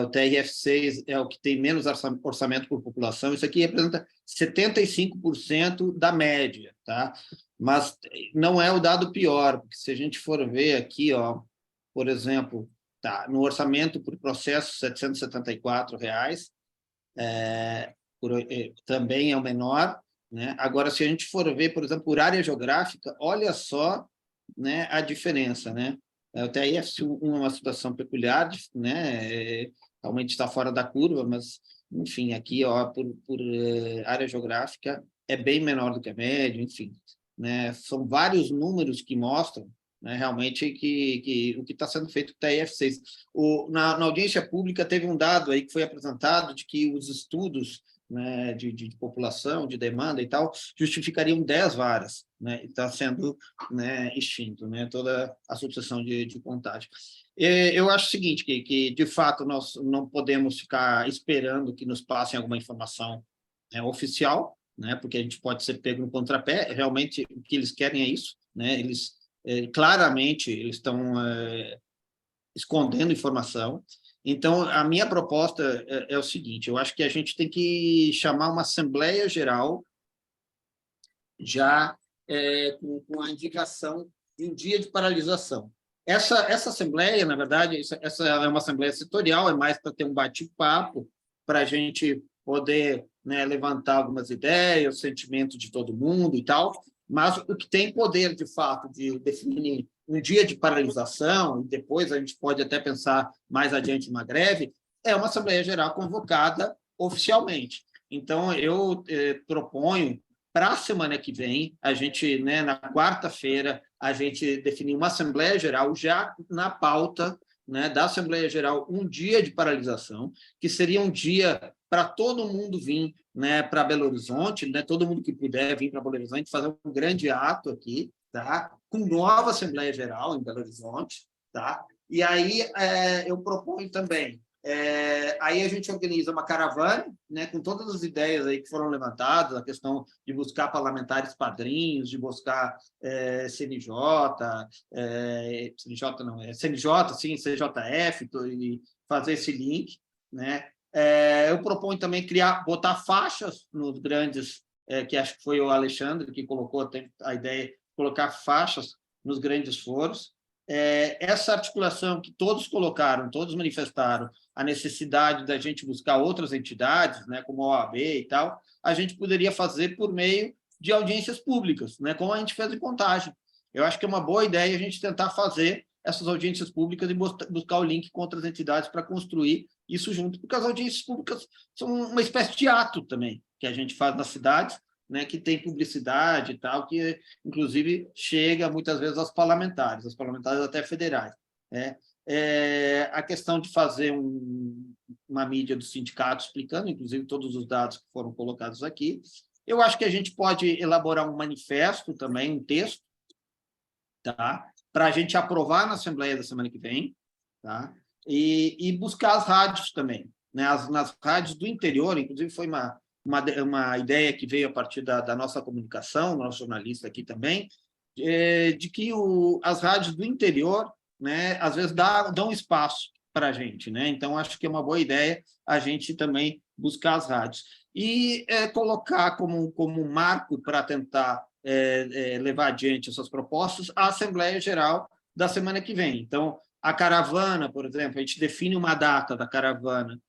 Speaker 1: o TRF6 é o que tem menos orçamento por população, isso aqui representa 75% da média, tá? Mas não é o dado pior, porque se a gente for ver aqui, ó, por exemplo, tá, no orçamento por processo, R$ 774, também é o menor, né? Agora, se a gente for ver, por exemplo, por área geográfica, olha só, né, a diferença, né? O TRF1 é uma situação peculiar, né? Realmente está fora da curva, mas, enfim, aqui, ó, por área geográfica, é bem menor do que a média, enfim, né? São vários números que mostram, né, realmente que o que está sendo feito com o TRF6. Na audiência pública teve um dado aí que foi apresentado de que os estudos, né, de população, de demanda e tal, justificariam 10 varas, né, e está sendo, né, extinto, né, toda a sucessão de contagem. Eu acho o seguinte, que de fato nós não podemos ficar esperando que nos passem alguma informação, né, oficial, né, porque a gente pode ser pego no contrapé. Realmente o que eles querem é isso, né, eles claramente eles estão escondendo informação. Então, a minha proposta é o seguinte: eu acho que a gente tem que chamar uma Assembleia Geral já com a indicação de um dia de paralisação. Essa Assembleia, na verdade, essa é uma Assembleia setorial, é mais para ter um bate-papo, para a gente poder, né, levantar algumas ideias, o sentimento de todo mundo e tal, mas o que tem poder, de fato, de definir um dia de paralisação, e depois a gente pode até pensar mais adiante uma greve, é uma Assembleia Geral convocada oficialmente. Então, eu proponho para a semana que vem, a gente, né, na quarta-feira, a gente definir uma Assembleia Geral já na pauta, né, da Assembleia Geral, um dia de paralisação, que seria um dia para todo mundo vir, né, para Belo Horizonte, né, todo mundo que puder vir para Belo Horizonte, fazer um grande ato aqui, tá? Com nova Assembleia Geral em Belo Horizonte. Tá? E aí eu proponho também, aí a gente organiza uma caravana, né, com todas as ideias aí que foram levantadas, a questão de buscar parlamentares padrinhos, de buscar CNJ, CNJ não, CNJ, sim, CJF, e fazer esse link, né? Eu proponho também botar faixas nos grandes, que acho que foi o Alexandre que colocou a ideia de colocar faixas nos grandes foros. Essa articulação que todos colocaram, todos manifestaram a necessidade da gente buscar outras entidades, né, como a OAB e tal, a gente poderia fazer por meio de audiências públicas, né, como a gente fez em Contagem. Eu acho que é uma boa ideia a gente tentar fazer essas audiências públicas e buscar o link com outras entidades para construir isso junto, porque as audiências públicas são uma espécie de ato também que a gente faz nas cidades, né, que tem publicidade e tal, que, inclusive, chega muitas vezes aos parlamentares até federais. Né? A questão de fazer uma mídia do sindicato explicando, inclusive, todos os dados que foram colocados aqui. Eu acho que a gente pode elaborar um manifesto também, um texto, tá? Para a gente aprovar na Assembleia da semana que vem, tá? E buscar as rádios também, né? Nas rádios do interior, inclusive foi uma ideia que veio a partir da nossa comunicação, nosso jornalista aqui também, de que as rádios do interior, né, às vezes dão espaço para a gente, né? Então, acho que é uma boa ideia a gente também buscar as rádios. E colocar como marco para tentar levar adiante essas propostas a Assembleia Geral da semana que vem. Então, a caravana, por exemplo, a gente define uma data da caravana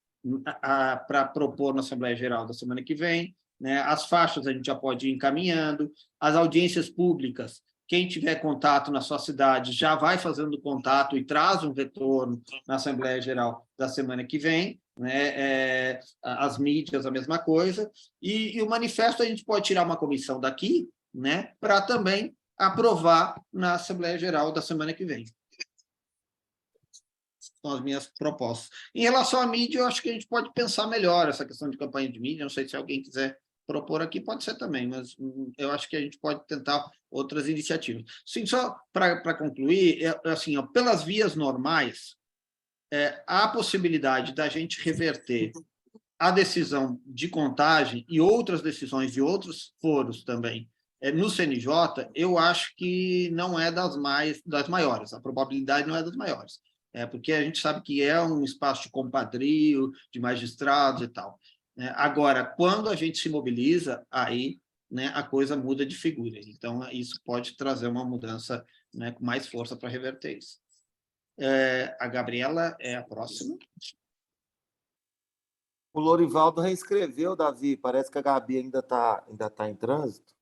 Speaker 1: para propor na Assembleia Geral da semana que vem, né? As faixas a gente já pode ir encaminhando, as audiências públicas, quem tiver contato na sua cidade já vai fazendo contato e traz um retorno na Assembleia Geral da semana que vem, né? As mídias, a mesma coisa, e o manifesto a gente pode tirar uma comissão daqui, né? Para também aprovar na Assembleia Geral da semana que vem. São as minhas propostas. Em relação à mídia, eu acho que a gente pode pensar melhor essa questão de campanha de mídia. Não sei se alguém quiser propor aqui, pode ser também, mas eu acho que a gente pode tentar outras iniciativas. Sim, só para concluir, assim, pelas vias normais, há a possibilidade da gente reverter a decisão de Contagem e outras decisões de outros foros também no CNJ. Eu acho que não é das maiores, a probabilidade não é das maiores. Porque a gente sabe que é um espaço de compadrio, de magistrados e tal. Agora, quando a gente se mobiliza, aí, né, a coisa muda de figura. Então, isso pode trazer uma mudança, né, com mais força para reverter isso. A Gabriela é a próxima.
Speaker 3: O Lorivaldo reescreveu, Davi. Parece que a Gabi ainda tá em trânsito.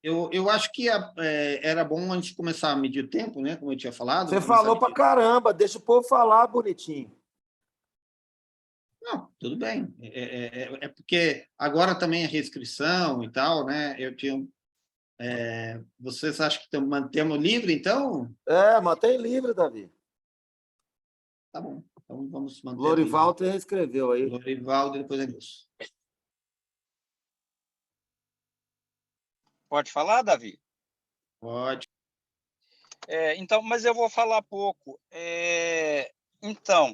Speaker 1: Eu acho que era bom a gente começar a medir o tempo, né? Como eu tinha falado.
Speaker 3: Você falou pra caramba, deixa o povo falar, bonitinho.
Speaker 1: Não, tudo bem. Porque agora também a restrição e tal, né? Eu tinha Vocês acham que mantemos livre, então?
Speaker 3: Mantém livre, Davi.
Speaker 1: Tá bom. Então, vamos manter.
Speaker 3: Lorivaldo reescreveu aí.
Speaker 1: Lorivaldo e depois é Nilson.
Speaker 4: Pode falar, Davi?
Speaker 1: Pode.
Speaker 4: Então, mas eu vou falar pouco. Então,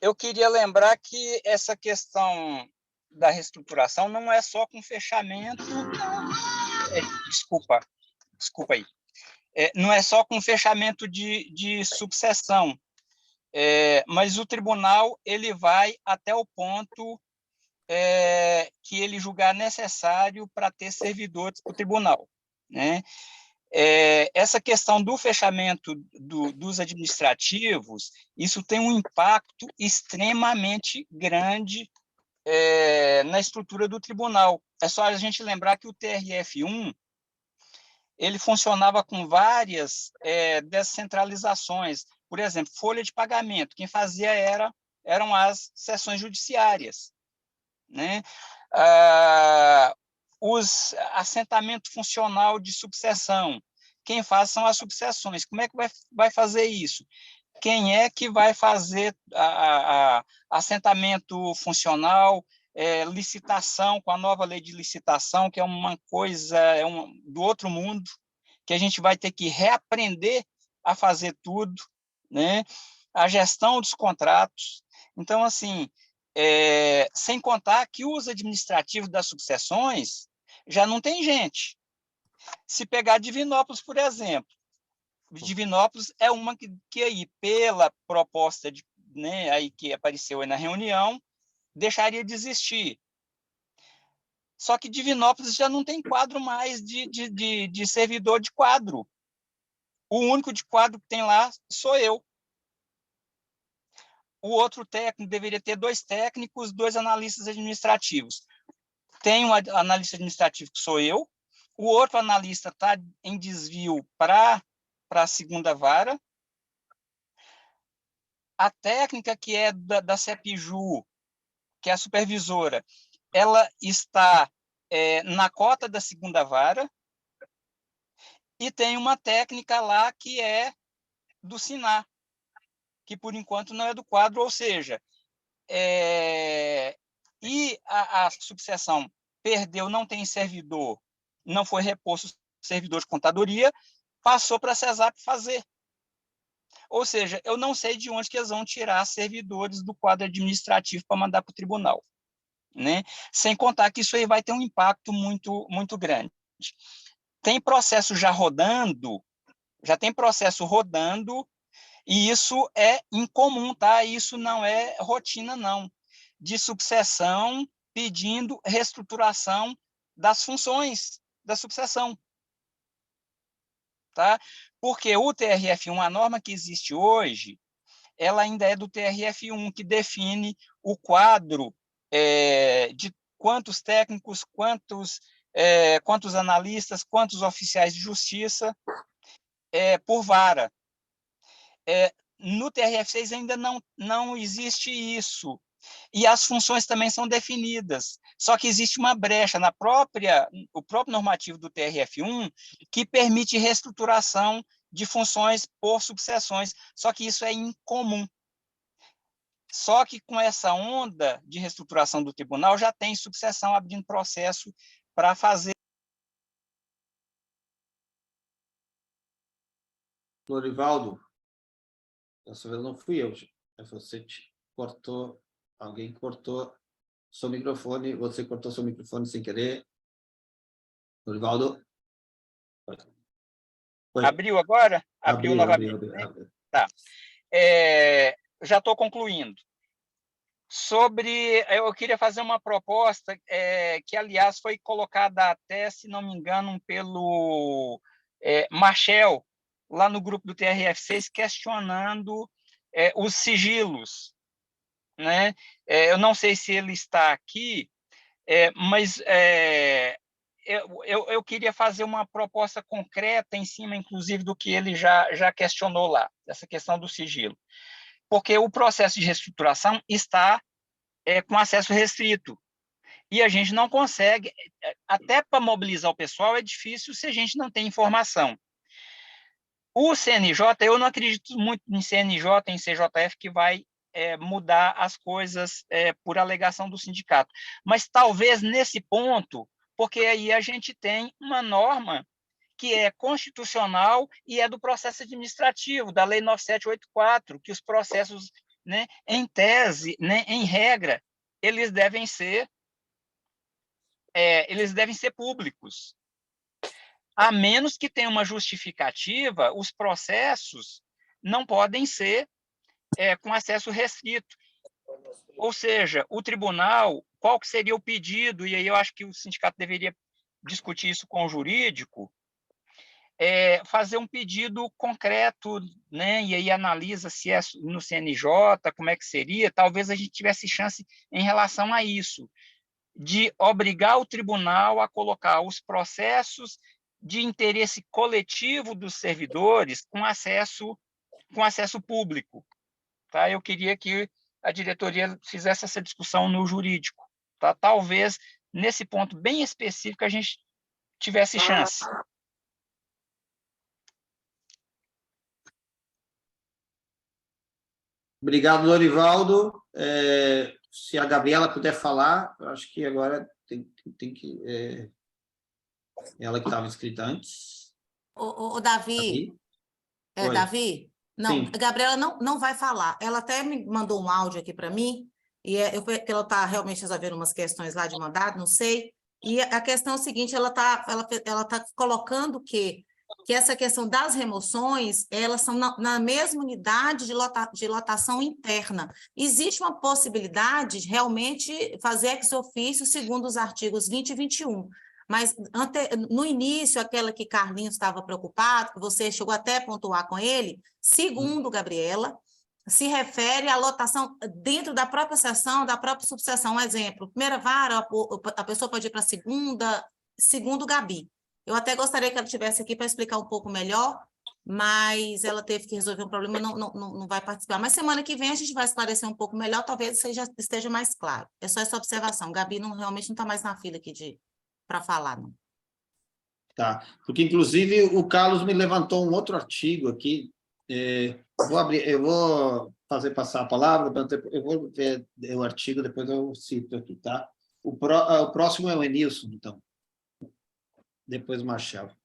Speaker 4: eu queria lembrar que essa questão da reestruturação não é só com fechamento. Desculpa aí. Não é só com fechamento de sucessão, mas o tribunal ele vai até o ponto que ele julgar necessário para ter servidores para o tribunal, né? Essa questão do fechamento dos administrativos, isso tem um impacto extremamente grande na estrutura do tribunal. É só a gente lembrar que o TRF1 ele funcionava com várias descentralizações. Por exemplo, folha de pagamento, quem fazia eram as seções judiciárias, né? Os assentamento funcional de subseção, quem faz são as subseções. Como é que vai fazer isso? Quem é que vai fazer assentamento funcional, licitação, com a nova lei de licitação, que é uma coisa do outro mundo, que a gente vai ter que reaprender a fazer tudo, né? A gestão dos contratos. Então, assim, sem contar que os administrativos das subseções já não tem gente. Se pegar Divinópolis, por exemplo, Divinópolis é uma que aí, pela proposta né, aí que apareceu aí na reunião, deixaria de existir. Só que Divinópolis já não tem quadro mais de servidor de quadro. O único de quadro que tem lá sou eu. O outro técnico deveria ter 2 técnicos, 2 analistas administrativos. Tem um analista administrativo que sou eu, o outro analista está em desvio para a segunda vara. A técnica que é da CEPJU, que é a supervisora, ela está na cota da segunda vara, e tem uma técnica lá que é do SINAR, que por enquanto não é do quadro, ou seja, e a subseção perdeu, não tem servidor, não foi reposto o servidor de contadoria, passou para a CESAP fazer. Ou seja, eu não sei de onde que eles vão tirar servidores do quadro administrativo para mandar para o tribunal, né? Sem contar que isso aí vai ter um impacto muito, muito grande. Tem processo já tem processo rodando, e isso é incomum, tá? Isso não é rotina, não, de subseção pedindo reestruturação das funções da subseção, tá? Porque o TRF1, a norma que existe hoje, ela ainda é do TRF1, que define o quadro de quantos técnicos, quantos analistas, quantos oficiais de justiça por vara. No TRF6 ainda não existe isso. E as funções também são definidas. Só que existe uma brecha o próprio normativo do TRF1 que permite reestruturação de funções por subseções. Só que isso é incomum. Só que com essa onda de reestruturação do tribunal já tem subseção abrindo processo para fazer.
Speaker 1: Lorivaldo, dessa vez não fui eu. Você cortou, alguém cortou seu microfone, você cortou seu microfone sem querer. Lorivaldo?
Speaker 4: Abriu agora? Abriu novamente.
Speaker 1: Abriu.
Speaker 4: Tá. Já estou concluindo. Eu queria fazer uma proposta que, aliás, foi colocada até, se não me engano, pelo Marchel, lá no grupo do TRF6, questionando os sigilos, né? Eu não sei se ele está aqui, mas eu queria fazer uma proposta concreta em cima, inclusive, do que ele já questionou lá, essa questão do sigilo. Porque o processo de reestruturação está com acesso restrito. E a gente não consegue, até para mobilizar o pessoal é difícil se a gente não tem informação. O CNJ, eu não acredito muito em CNJ, em CJF, que vai mudar as coisas por alegação do sindicato. Mas talvez nesse ponto, porque aí a gente tem uma norma que é constitucional e é do processo administrativo, da Lei 9784, que os processos, né, em tese, né, em regra, eles devem ser públicos. A menos que tenha uma justificativa, os processos não podem ser com acesso restrito. Ou seja, o tribunal, qual que seria o pedido? E aí eu acho que o sindicato deveria discutir isso com o jurídico, fazer um pedido concreto, né? E aí analisa se é no CNJ, como é que seria. Talvez a gente tivesse chance em relação a isso, de obrigar o tribunal a colocar os processos de interesse coletivo dos servidores com acesso público. Tá? Eu queria que a diretoria fizesse essa discussão no jurídico. Tá? Talvez, nesse ponto bem específico, a gente tivesse chance.
Speaker 1: Obrigado, Lorivaldo. Se a Gabriela puder falar, eu acho que agora tem que... ela que estava inscrita antes.
Speaker 2: O Davi.
Speaker 1: Oi.
Speaker 2: Davi? Não,
Speaker 1: Sim.
Speaker 2: a Gabriela não vai falar. Ela até me mandou um áudio aqui para mim, e ela está realmente resolvendo umas questões lá de mandado, não sei. E a questão é o seguinte, ela tá colocando que essa questão das remoções, elas são na mesma unidade de lotação interna. Existe uma possibilidade de realmente fazer ex officio segundo os artigos 20 e 21. Mas no início, aquela que Carlinhos estava preocupado, que você chegou até a pontuar com ele, segundo Gabriela, se refere à lotação dentro da própria seção, da própria subseção. Um exemplo, primeira vara, a pessoa pode ir para a segunda, segundo Gabi. Eu até gostaria que ela estivesse aqui para explicar um pouco melhor, mas ela teve que resolver um problema e não vai participar. Mas semana que vem a gente vai esclarecer um pouco melhor, talvez esteja mais claro. É só essa observação. Gabi realmente não está mais na fila aqui para falar, não.
Speaker 1: Tá, porque inclusive o Carlos me levantou um outro artigo aqui, eu vou fazer passar a palavra, eu vou ver o artigo, depois eu cito aqui, tá? O próximo é o Enilson, então. Depois o Marcelo.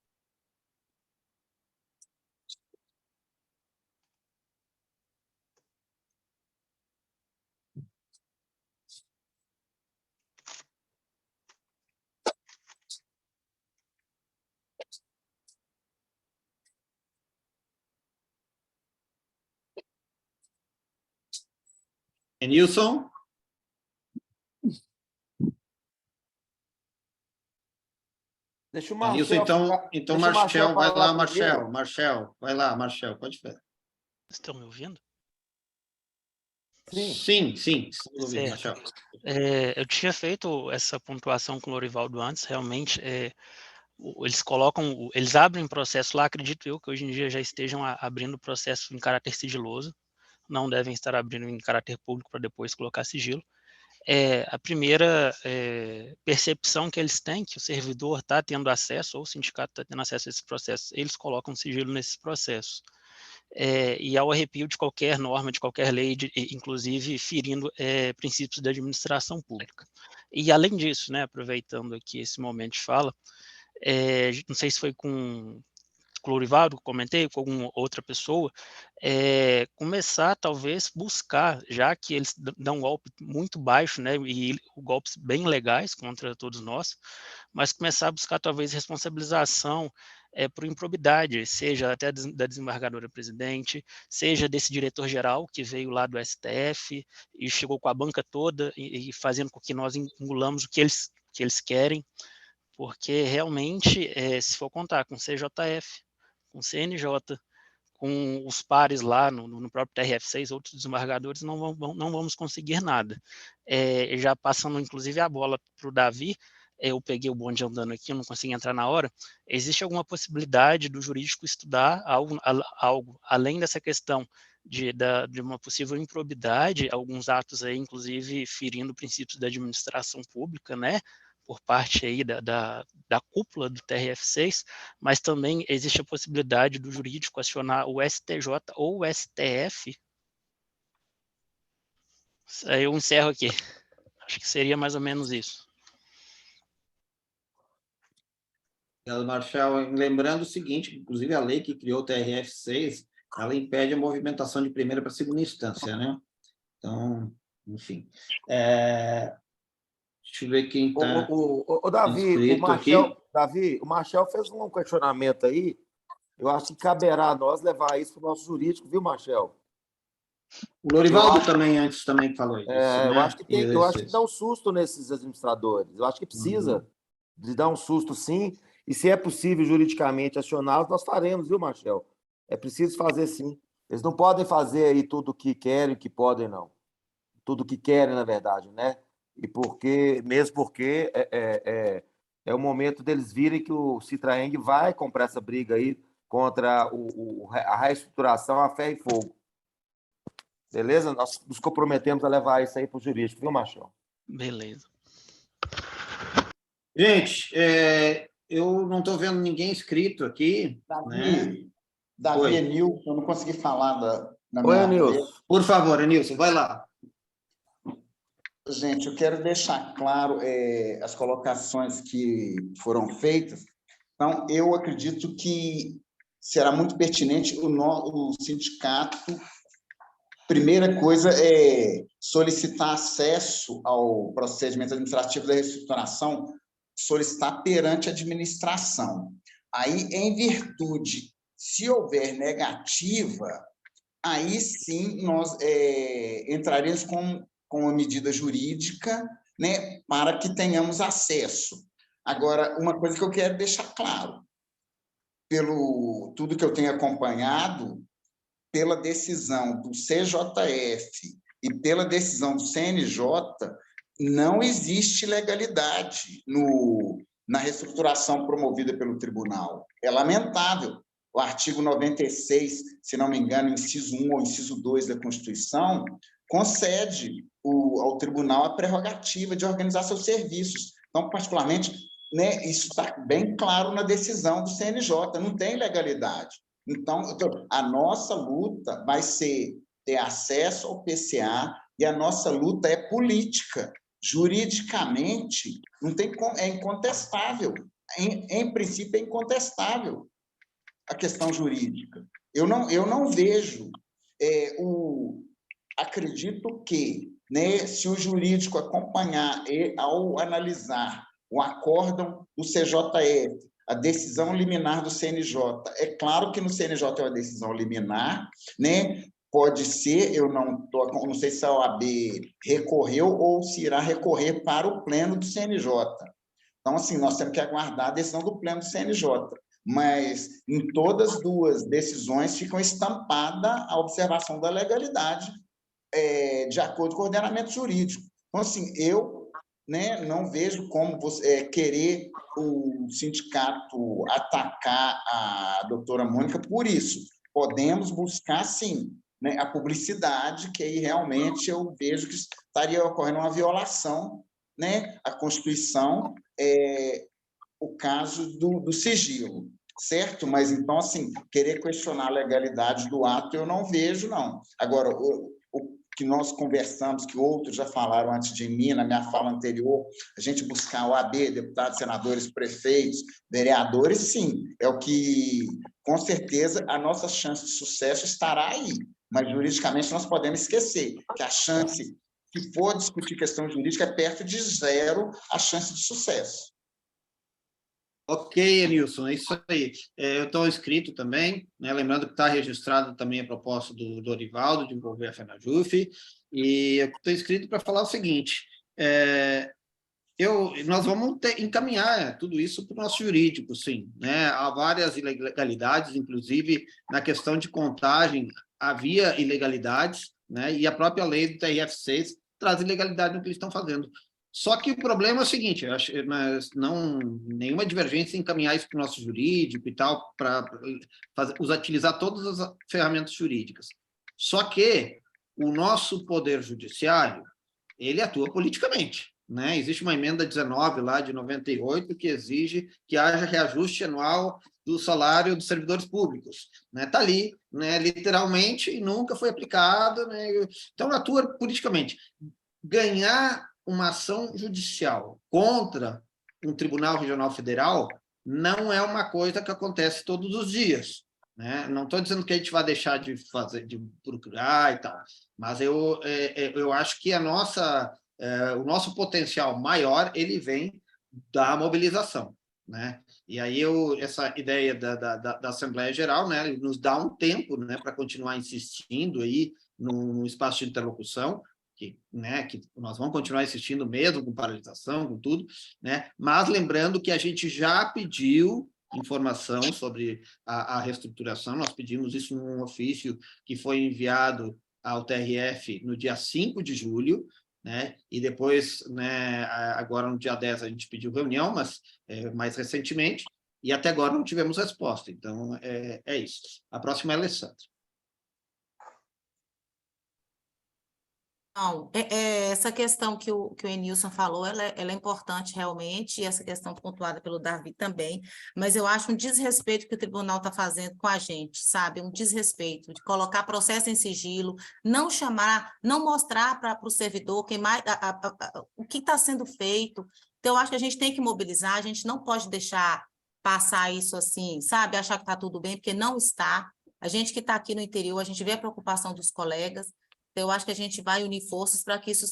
Speaker 1: Enilson?
Speaker 3: Deixa o
Speaker 1: Enilson,
Speaker 3: Marcel...
Speaker 1: então Marcel, vai lá, Marcel, vai lá, Marcel, pode falar.
Speaker 12: Estão me ouvindo?
Speaker 1: Sim, estamos ouvindo, Marcel.
Speaker 12: Eu tinha feito essa pontuação com o Lorivaldo antes, realmente, eles abrem processo lá, acredito eu que hoje em dia já estejam abrindo processo em caráter sigiloso, não devem estar abrindo em caráter público para depois colocar sigilo. A primeira percepção que eles têm, que o servidor está tendo acesso, ou o sindicato está tendo acesso a esses processos, eles colocam sigilo nesses processos. E ao arrepio de qualquer norma, de qualquer lei, inclusive ferindo princípios da administração pública. E além disso, né, aproveitando aqui esse momento de fala, não sei se foi com o Lorivaldo, comentei, com alguma outra pessoa, começar talvez buscar, já que eles dão um golpe muito baixo, né, e golpes bem legais contra todos nós, mas começar a buscar talvez responsabilização por improbidade, seja até da desembargadora presidente, seja desse diretor-geral que veio lá do STF e chegou com a banca toda e fazendo com que nós engolamos o que eles querem, porque realmente, se for contar com CJF, com CNJ, com os pares lá no próprio TRF6, outros desembargadores, não vamos conseguir nada. Já passando, inclusive, a bola para o Davi, eu peguei o bonde andando aqui, eu não consegui entrar na hora, existe alguma possibilidade do jurídico estudar algo além dessa questão de uma possível improbidade, alguns atos aí, inclusive, ferindo princípios da administração pública, né, por parte aí da cúpula do TRF6, mas também existe a possibilidade do jurídico acionar o STJ ou o STF. Aí eu encerro aqui. Acho que seria mais ou menos isso.
Speaker 1: Marcel, lembrando o seguinte, inclusive a lei que criou o TRF6, ela impede a movimentação de primeira para segunda instância, né? Então, enfim. Deixa eu ver quem está
Speaker 3: Davi,
Speaker 1: inscrito aqui.
Speaker 3: Davi, o Marcel fez um questionamento aí. Eu acho que caberá a nós levar isso para o nosso jurídico, viu, Marcel?
Speaker 1: O Lorivaldo também antes também falou isso. Né?
Speaker 3: Eu acho que dá um susto nesses administradores. Eu acho que precisa de dar um susto, sim. E se é possível juridicamente acioná-los, nós faremos, viu, Marcel? É preciso fazer, sim. Eles não podem fazer aí tudo o que querem, o que podem, não. Tudo o que querem, na verdade, né? Mesmo porque é o momento deles virem que o Citraeng vai comprar essa briga aí contra a reestruturação a ferro e fogo. Beleza? Nós nos comprometemos a levar isso aí para o jurídico, viu, Marcelo?
Speaker 12: Beleza.
Speaker 1: Gente, eu não estou vendo ninguém inscrito aqui.
Speaker 10: Davi, Enilson, eu não consegui falar da
Speaker 3: Oi,
Speaker 10: minha
Speaker 3: Enilson.
Speaker 10: vez.
Speaker 1: Por favor, Enilson, vai lá.
Speaker 10: Gente, eu quero deixar claro as colocações que foram feitas. Então, eu acredito que será muito pertinente o sindicato. Primeira coisa é solicitar acesso ao procedimento administrativo da reestruturação, solicitar perante a administração. Aí, em virtude, se houver negativa, aí sim nós entraremos com uma medida jurídica, né, para que tenhamos acesso. Agora, uma coisa que eu quero deixar claro, pelo tudo que eu tenho acompanhado, pela decisão do CJF e pela decisão do CNJ, não existe legalidade na reestruturação promovida pelo tribunal. É lamentável. O artigo 96, se não me engano, inciso 1 ou inciso 2 da Constituição, concede ao tribunal a prerrogativa de organizar seus serviços. Então, particularmente, né, isso está bem claro na decisão do CNJ, não tem legalidade. Então, a nossa luta vai ser ter acesso ao PCA e a nossa luta é política. Juridicamente, não tem como, é incontestável. Em princípio, é incontestável a questão jurídica. Eu não vejo... acredito que, né, se o jurídico acompanhar ao analisar o acórdão do CJF, a decisão liminar do CNJ, é claro que no CNJ é uma decisão liminar, né? Pode ser, eu não sei se a OAB recorreu ou se irá recorrer para o pleno do CNJ. Então, assim, nós temos que aguardar a decisão do pleno do CNJ. Mas em todas as duas decisões ficam estampada a observação da legalidade de acordo com o ordenamento jurídico. Então, assim, eu, né, não vejo como querer o sindicato atacar a doutora Mônica por isso. Podemos buscar, sim, né, a publicidade, que aí realmente eu vejo que estaria ocorrendo uma violação, né, à Constituição, o caso do sigilo, certo? Mas, então, assim, querer questionar a legalidade do ato eu não vejo, não. Agora, o que nós conversamos, que outros já falaram antes de mim, na minha fala anterior, a gente buscar o AB, deputados, senadores, prefeitos, vereadores, sim, é o que, com certeza, a nossa chance de sucesso estará aí, mas juridicamente nós podemos esquecer que a chance, se for discutir questão jurídica, é perto de zero a chance de sucesso.
Speaker 1: Ok, Enilson, é isso aí. Eu estou inscrito também, né? Lembrando que está registrado também a proposta do Dorivaldo de envolver a FENAJUF, e eu estou inscrito para falar o seguinte, nós vamos encaminhar tudo isso para o nosso jurídico, sim, né? Há várias ilegalidades, inclusive na questão de contagem havia ilegalidades, né? E a própria lei do TRF6 traz ilegalidade no que eles estão fazendo. Só que o problema é o seguinte, mas não nenhuma divergência em encaminhar isso para o nosso jurídico e tal, para utilizar todas as ferramentas jurídicas. Só que o nosso poder judiciário, ele atua politicamente, né? Existe uma emenda 19 lá de 98 que exige que haja reajuste anual do salário dos servidores públicos, né? Tá ali, né? Literalmente, e nunca foi aplicado, né? Então atua politicamente. Ganhar uma ação judicial contra um tribunal regional federal não é uma coisa que acontece todos os dias, né? Não estou dizendo que a gente vai deixar de fazer, de procurar e tal, mas eu acho que o nosso potencial maior ele vem da mobilização, né? E aí essa ideia da Assembleia Geral, né, nos dá um tempo, né, para continuar insistindo aí no espaço de interlocução, que nós vamos continuar insistindo mesmo com paralisação, com tudo, né? Mas lembrando que a gente já pediu informação sobre a reestruturação, nós pedimos isso num ofício que foi enviado ao TRF no dia 5 de julho, né? E depois, né, agora no dia 10 a gente pediu reunião, mas mais recentemente, e até agora não tivemos resposta. Então, é isso. A próxima é a Alessandra.
Speaker 2: Não, essa questão que o Enilson falou, ela é importante realmente, e essa questão pontuada pelo Davi também, mas eu acho um desrespeito que o tribunal está fazendo com a gente, sabe? Um desrespeito de colocar processo em sigilo, não chamar, não mostrar para o servidor o que está sendo feito. Então, eu acho que a gente tem que mobilizar, a gente não pode deixar passar isso assim, sabe? Achar que está tudo bem, porque não está. A gente que está aqui no interior, a gente vê a preocupação dos colegas. Eu acho que a gente vai unir forças para que isso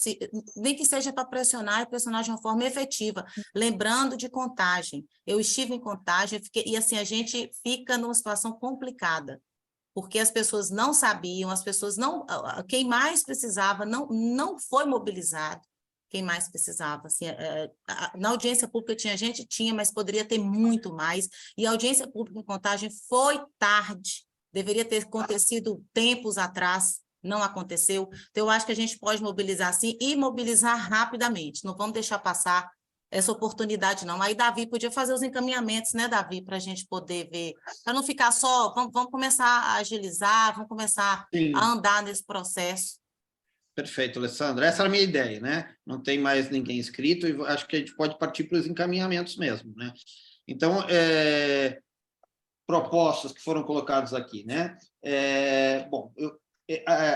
Speaker 2: nem que seja para pressionar de uma forma efetiva, lembrando de Contagem. Eu estive em Contagem e assim, a gente fica numa situação complicada, porque as pessoas não sabiam, as pessoas não... Quem mais precisava não foi mobilizado, quem mais precisava. Assim, na audiência pública tinha, mas poderia ter muito mais, e a audiência pública em Contagem foi tarde, deveria ter acontecido tempos atrás, não aconteceu. Então, eu acho que a gente pode mobilizar sim e mobilizar rapidamente. Não vamos deixar passar essa oportunidade, não. Aí, Davi, podia fazer os encaminhamentos, né, Davi, para a gente poder ver, para não ficar só, vamos começar a agilizar, vamos começar a andar nesse processo.
Speaker 1: Perfeito, Alessandra. Essa era a minha ideia, né? Não tem mais ninguém inscrito e acho que a gente pode partir para os encaminhamentos mesmo, né? Então, propostas que foram colocadas aqui, né? Bom,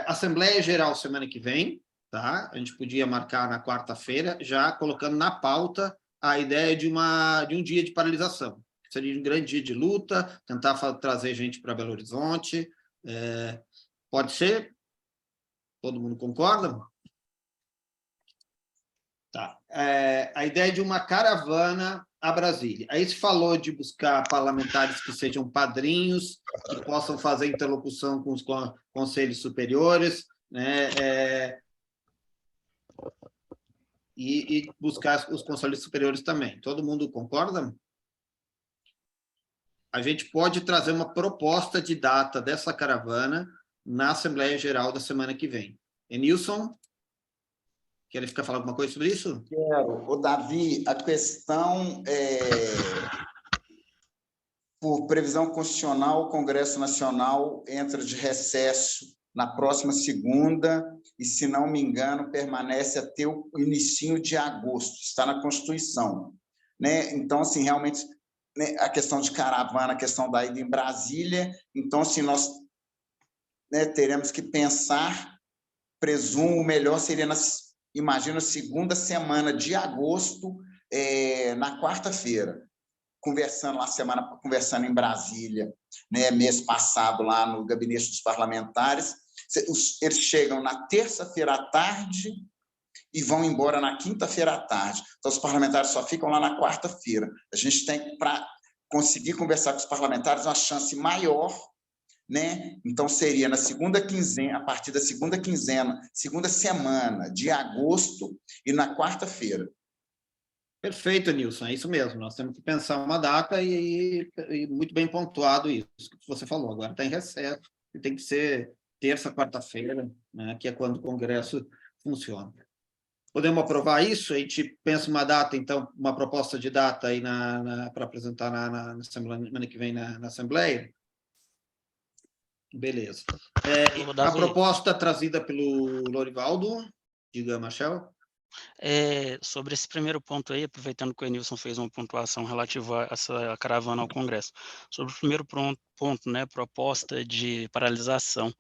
Speaker 1: Assembleia Geral semana que vem, tá? A gente podia marcar na quarta-feira, já colocando na pauta a ideia de um dia de paralisação. Seria um grande dia de luta, tentar trazer gente para Belo Horizonte. Pode ser? Todo mundo concorda? Tá. A ideia de uma caravana a Brasília. Aí se falou de buscar parlamentares que sejam padrinhos, que possam fazer interlocução com os conselhos superiores, né? E buscar os conselhos superiores também. Todo mundo concorda? A gente pode trazer uma proposta de data dessa caravana na Assembleia Geral da semana que vem. Enilson? Quer ficar falando alguma coisa sobre isso?
Speaker 10: Quero. O Davi, a questão por previsão constitucional, o Congresso Nacional entra de recesso na próxima segunda e, se não me engano, permanece até o início de agosto, está na Constituição, né? Então, assim, realmente, né, a questão de caravana, a questão da ida em Brasília, então, assim, nós, né, teremos que pensar, presumo, o melhor seria imagina a segunda semana de agosto, na quarta-feira, conversando em Brasília, né, mês passado, lá no Gabinete dos Parlamentares. Eles chegam na terça-feira à tarde e vão embora na quinta-feira à tarde. Então, os parlamentares só ficam lá na quarta-feira. A gente tem, para conseguir conversar com os parlamentares, uma chance maior, né? Então, seria na segunda quinzena, a partir da segunda quinzena, segunda semana de agosto e na quarta-feira.
Speaker 1: Perfeito, Nilson, é isso mesmo. Nós temos que pensar uma data e muito bem pontuado isso que você falou. Agora está em recesso e tem que ser terça, quarta-feira, né, que é quando o Congresso funciona. Podemos aprovar isso? A gente pensa uma data, então, uma proposta de data aí para apresentar na semana que vem na Assembleia? Beleza.
Speaker 12: Eu vou
Speaker 1: A
Speaker 12: dar
Speaker 1: proposta trazida pelo Lorivaldo, diga, Marcel.
Speaker 12: Sobre esse primeiro ponto aí, aproveitando que o Enilson fez uma pontuação relativa a essa caravana ao Congresso. Sobre o primeiro ponto, né, proposta de paralisação,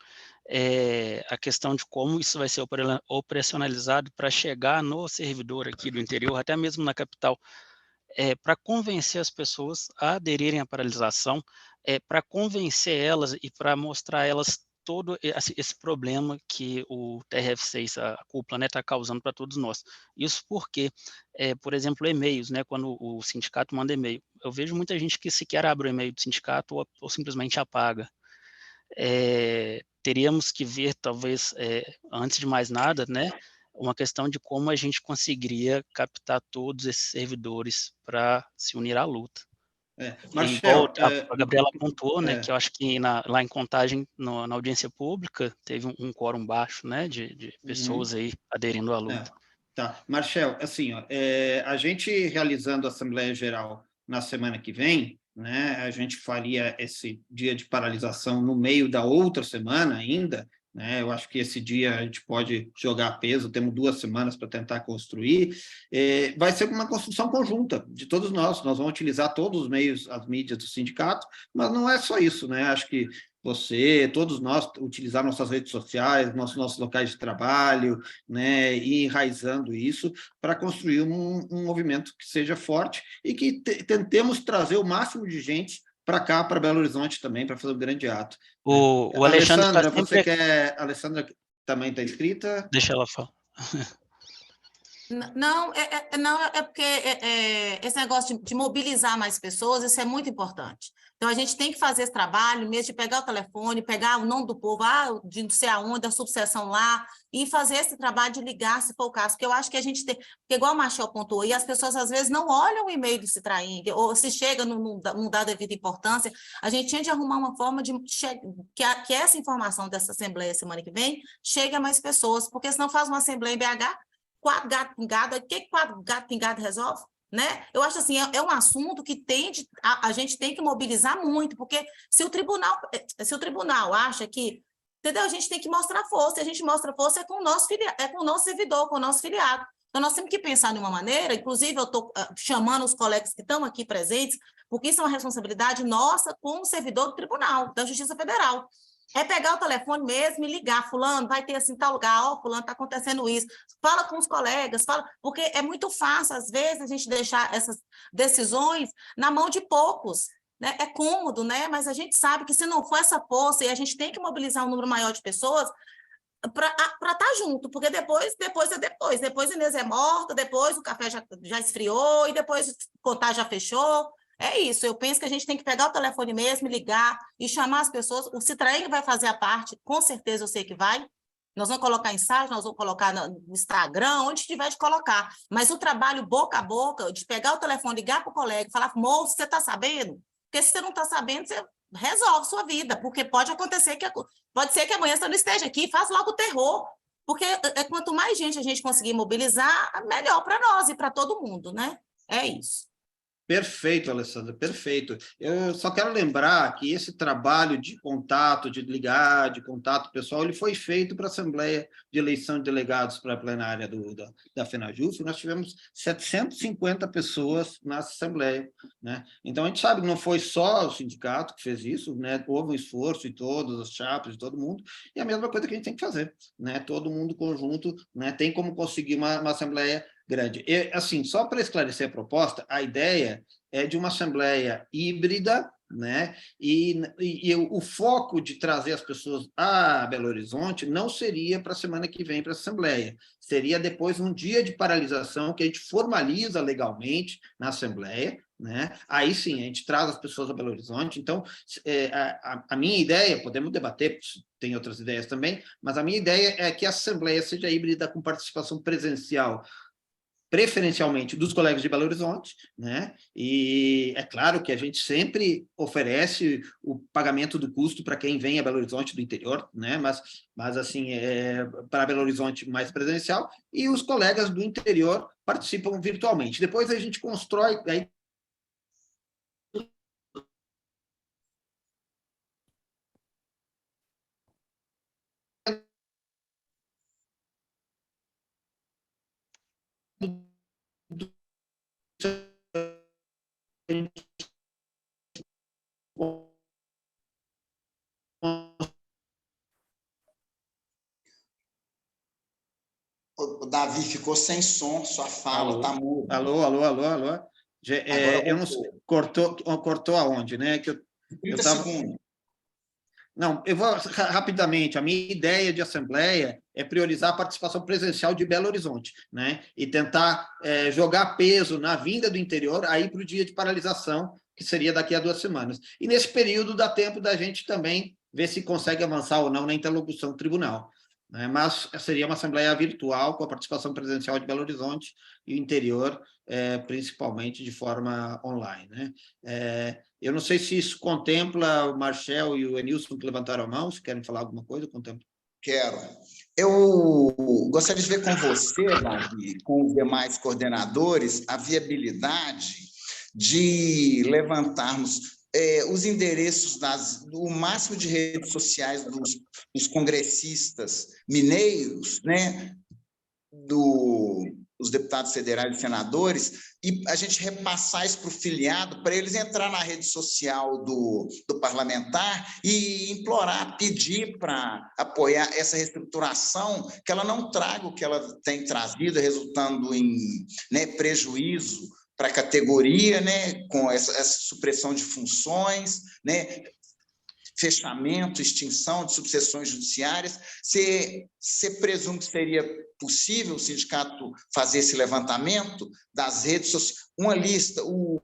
Speaker 12: a questão de como isso vai ser operacionalizado para chegar no servidor aqui do interior, até mesmo na capital, para convencer as pessoas a aderirem à paralisação, para convencer elas e para mostrar a elas todo esse problema que o TRF6, a cúpula, né, está causando para todos nós. Isso porque, por exemplo, e-mails, né, quando o sindicato manda e-mail, eu vejo muita gente que sequer abre o e-mail do sindicato ou simplesmente apaga. Teríamos que ver, talvez, antes de mais nada, né, uma questão de como a gente conseguiria captar todos esses servidores para se unir à luta.
Speaker 1: Marcel,
Speaker 12: Igual a Gabriela pontuou, né, que eu acho que lá em Contagem, na audiência pública, teve um quórum baixo, né, de pessoas aí aderindo à luta.
Speaker 1: Tá. Marcel, assim, a gente realizando a Assembleia Geral na semana que vem, né, a gente faria esse dia de paralisação no meio da outra semana ainda, né, eu acho que esse dia a gente pode jogar peso, temos 2 semanas para tentar construir, vai ser uma construção conjunta de todos nós vamos utilizar todos os meios, as mídias do sindicato, mas não é só isso, né, acho que você, todos nós, utilizar nossas redes sociais, nossos locais de trabalho, né, e enraizando isso para construir um movimento que seja forte e que tentemos trazer o máximo de gente para cá, para Belo Horizonte também, para fazer um grande ato.
Speaker 12: O Alexandre
Speaker 1: Alessandra,
Speaker 12: sempre...
Speaker 1: você quer... Alessandra também está inscrita?
Speaker 12: Deixa ela falar.
Speaker 2: Não, não, porque esse negócio de mobilizar mais pessoas, isso é muito importante. Então, a gente tem que fazer esse trabalho mesmo de pegar o telefone, pegar o nome do povo, de não sei aonde, da subseção lá, e fazer esse trabalho de ligar, se for o caso, porque eu acho que a gente tem, porque igual o Marcel pontuou, e as pessoas às vezes não olham o e-mail do Citraeng, ou se chega, não dá devida importância, a gente tinha de arrumar uma forma de que essa informação dessa Assembleia semana que vem chegue a mais pessoas, porque senão faz uma Assembleia em BH, 4 gatos pingados, o que 4 gatos pingados resolve? Né? Eu acho assim, é um assunto que a gente tem que mobilizar muito, porque se o tribunal acha que, entendeu? A gente tem que mostrar força, e a gente mostra força com o nosso servidor, com o nosso filiado. Então, nós temos que pensar de uma maneira, inclusive eu estou chamando os colegas que estão aqui presentes, porque isso é uma responsabilidade nossa como servidor do tribunal, da Justiça Federal. É pegar o telefone mesmo e ligar, fulano, vai ter assim tal lugar, fulano, está acontecendo isso. Fala com os colegas, porque é muito fácil, às vezes, a gente deixar essas decisões na mão de poucos, né? É cômodo, né? Mas a gente sabe que se não for essa força, e a gente tem que mobilizar um número maior de pessoas para estar junto, porque depois a Inês é morta, depois o café já esfriou, e depois o Contagem já fechou. É isso, eu penso que a gente tem que pegar o telefone mesmo, ligar e chamar as pessoas. O Citraeng vai fazer a parte, com certeza eu sei que vai. Nós vamos colocar em site, nós vamos colocar no Instagram, onde tiver de colocar. Mas o trabalho boca a boca, de pegar o telefone, ligar para o colega e falar, moço, você está sabendo? Porque se você não está sabendo, você resolve sua vida, porque pode acontecer pode ser que amanhã você não esteja aqui, faz logo o terror. Porque quanto mais gente a gente conseguir mobilizar, melhor para nós e para todo mundo, né? É isso.
Speaker 1: Perfeito, Alessandra, perfeito. Eu só quero lembrar que esse trabalho de contato, de ligar, de contato pessoal, ele foi feito para a Assembleia de Eleição de Delegados para a plenária da FENAJUF, e nós tivemos 750 pessoas na Assembleia, né? Então, a gente sabe que não foi só o sindicato que fez isso, né? Houve um esforço de todas as chapas, de todo mundo, e a mesma coisa que a gente tem que fazer, né? Todo mundo conjunto, né? Tem como conseguir uma Assembleia grande. E, assim, só para esclarecer a proposta, a ideia é de uma assembleia híbrida, né? E o foco de trazer as pessoas a Belo Horizonte não seria para a semana que vem para a assembleia, seria depois um dia de paralisação que a gente formaliza legalmente na assembleia, né? Aí sim, a gente traz as pessoas a Belo Horizonte. Então, a minha ideia, podemos debater, tem outras ideias também, mas a minha ideia é que a assembleia seja híbrida com participação presencial, preferencialmente dos colegas de Belo Horizonte, né? E é claro que a gente sempre oferece o pagamento do custo para quem vem a Belo Horizonte do interior, né? Mas assim, para Belo Horizonte mais presencial, e os colegas do interior participam virtualmente. Depois a gente constrói, aí
Speaker 10: O Davi ficou sem som, sua fala está muda.
Speaker 1: Alô. Eu não sei, cortou aonde, né? Que eu tava...
Speaker 10: segundos.
Speaker 1: Não, eu vou rapidamente. A minha ideia de assembleia é priorizar a participação presencial de Belo Horizonte, né? E tentar jogar peso na vinda do interior aí para o dia de paralisação, que seria daqui a 2 semanas. E nesse período dá tempo da gente também ver se consegue avançar ou não na interlocução do tribunal, né? Mas seria uma assembleia virtual com a participação presencial de Belo Horizonte e o interior, principalmente de forma online, né? Eu não sei se isso contempla o Marcel e o Enilson, que levantaram a mão, se querem falar alguma coisa, contempla.
Speaker 10: Quero. Eu gostaria de ver com você, Davi, com os demais coordenadores, a viabilidade de levantarmos os endereços do máximo de redes sociais dos congressistas mineiros, né, dos deputados federais e senadores, e a gente repassar isso para o filiado, para eles entrar na rede social do parlamentar e implorar, pedir para apoiar essa reestruturação, que ela não traga o que ela tem trazido, resultando em, né, prejuízo para a categoria, né, com essa supressão de funções, né, fechamento, extinção de subseções judiciárias. Você presume que seria possível o sindicato fazer esse levantamento das redes sociais, uma lista, o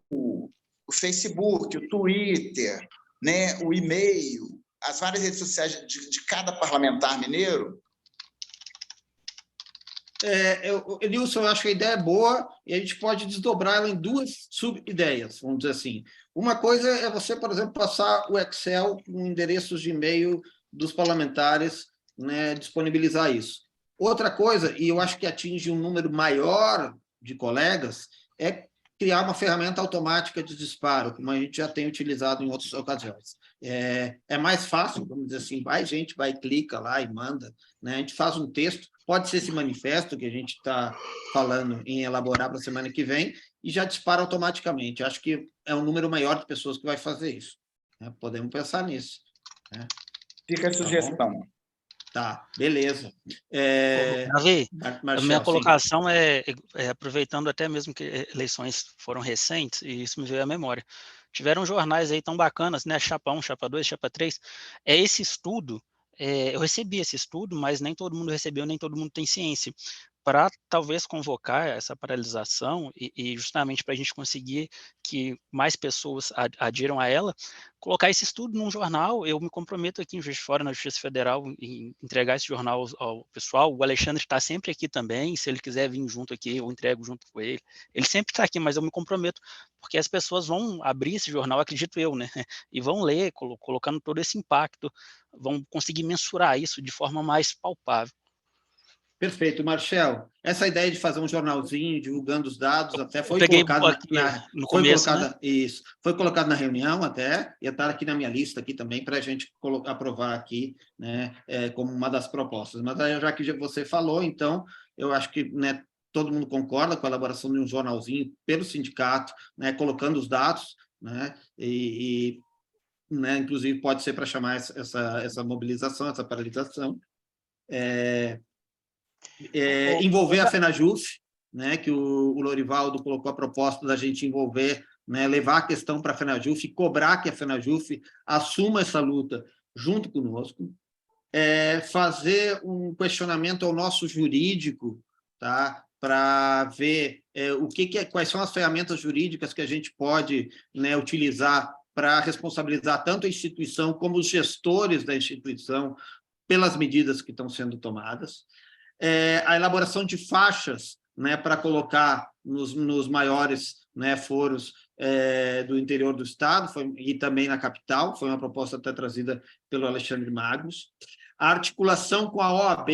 Speaker 10: Facebook, o Twitter, né, o e-mail, as várias redes sociais de cada parlamentar mineiro?
Speaker 1: Nilson, eu acho que a ideia é boa e a gente pode desdobrar ela em 2 sub-ideias, vamos dizer assim. Uma coisa é você, por exemplo, passar o Excel com endereços de e-mail dos parlamentares, né, disponibilizar isso. Outra coisa, e eu acho que atinge um número maior de colegas, é criar uma ferramenta automática de disparo, como a gente já tem utilizado em outras ocasiões. É mais fácil, vamos dizer assim, vai, clica lá e manda, né? A gente faz um texto, pode ser esse manifesto que a gente está falando em elaborar para a semana que vem, e já dispara automaticamente. Acho que é um número maior de pessoas que vai fazer isso, né? Podemos pensar nisso, né?
Speaker 10: Fica a sugestão.
Speaker 1: Tá, beleza.
Speaker 12: Davi,
Speaker 1: Marcel,
Speaker 12: a minha colocação
Speaker 1: sim.
Speaker 12: aproveitando até mesmo que eleições foram recentes, e isso me veio à memória. Tiveram jornais aí tão bacanas, né? Chapa 1, Chapa 2, Chapa 3. Esse estudo, eu recebi esse estudo, mas nem todo mundo recebeu, nem todo mundo tem ciência. Para talvez convocar essa paralisação e justamente para a gente conseguir que mais pessoas adiram a ela, colocar esse estudo num jornal. Eu me comprometo aqui em Juiz de Fora, na Justiça Federal, em entregar esse jornal ao pessoal. O Alexandre está sempre aqui também, se ele quiser vir junto aqui, eu entrego junto com ele. Ele sempre está aqui, mas eu me comprometo, porque as pessoas vão abrir esse jornal, acredito eu, né, e vão ler, colocando todo esse impacto, vão conseguir mensurar isso de forma mais palpável.
Speaker 1: Perfeito, Marcel. Essa ideia de fazer um jornalzinho divulgando os dados até foi colocado na reunião até, e está aqui na minha lista aqui também para a gente aprovar aqui, né, como uma das propostas. Mas já que você falou, então, eu acho que, né, todo mundo concorda com a elaboração de um jornalzinho pelo sindicato, né, colocando os dados, né, né, inclusive pode ser para chamar essa mobilização, essa paralisação. Envolver a FENAJUF, né, que o Lorivaldo colocou a proposta da gente envolver, né, levar a questão para a FENAJUF e cobrar que a FENAJUF assuma essa luta junto conosco, fazer um questionamento ao nosso jurídico, tá, para ver quais são as ferramentas jurídicas que a gente pode, né, utilizar para responsabilizar tanto a instituição como os gestores da instituição pelas medidas que estão sendo tomadas. A elaboração de faixas, né, para colocar nos maiores, né, foros do interior do Estado e também na capital, foi uma proposta até trazida pelo Alexandre Magnus. A articulação com a OAB